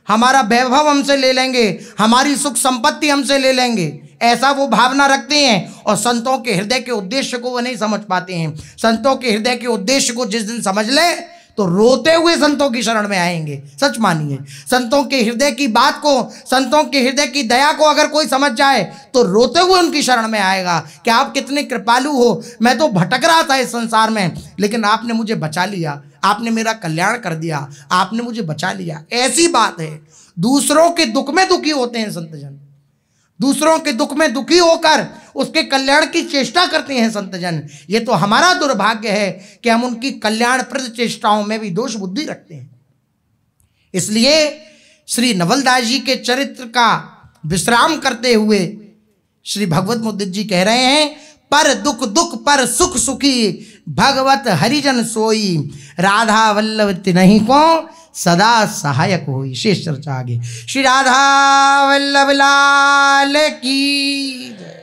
हमारा वैभव हमसे ले लेंगे, हमारी सुख संपत्ति हमसे ले लेंगे, ऐसा वो भावना रखते हैं। और संतों के हृदय के उद्देश्य को वो नहीं समझ पाते हैं। संतों के हृदय के उद्देश्य को जिस दिन समझ ले तो रोते हुए संतों की शरण में आएंगे। सच मानिए, संतों के हृदय की बात को, संतों के हृदय की दया को अगर कोई समझ जाए तो रोते हुए उनकी शरण में आएगा कि आप कितने कृपालु हो, मैं तो भटक रहा था इस संसार में, लेकिन आपने मुझे बचा लिया, आपने मेरा कल्याण कर दिया, आपने मुझे बचा लिया। ऐसी बात है। दूसरों के दुख में दुखी होते हैं संतजन, दूसरों के दुख में दुखी होकर उसके कल्याण की चेष्टा करते हैं संतजन। ये तो हमारा दुर्भाग्य है कि हम उनकी कल्याणप्रद चेष्टाओं में भी दोष बुद्धि रखते हैं। इसलिए श्री नवलदास जी के चरित्र का विश्राम करते हुए श्री भगवत मुद्दित जी कह रहे हैं, पर दुख दुख पर सुख सुखी भगवत हरिजन सोई, राधा वल्लभ तिन्हि को सदा सहायक होई। शेष चर्चा आगे। श्री राधा वल्लभ लाल की जय।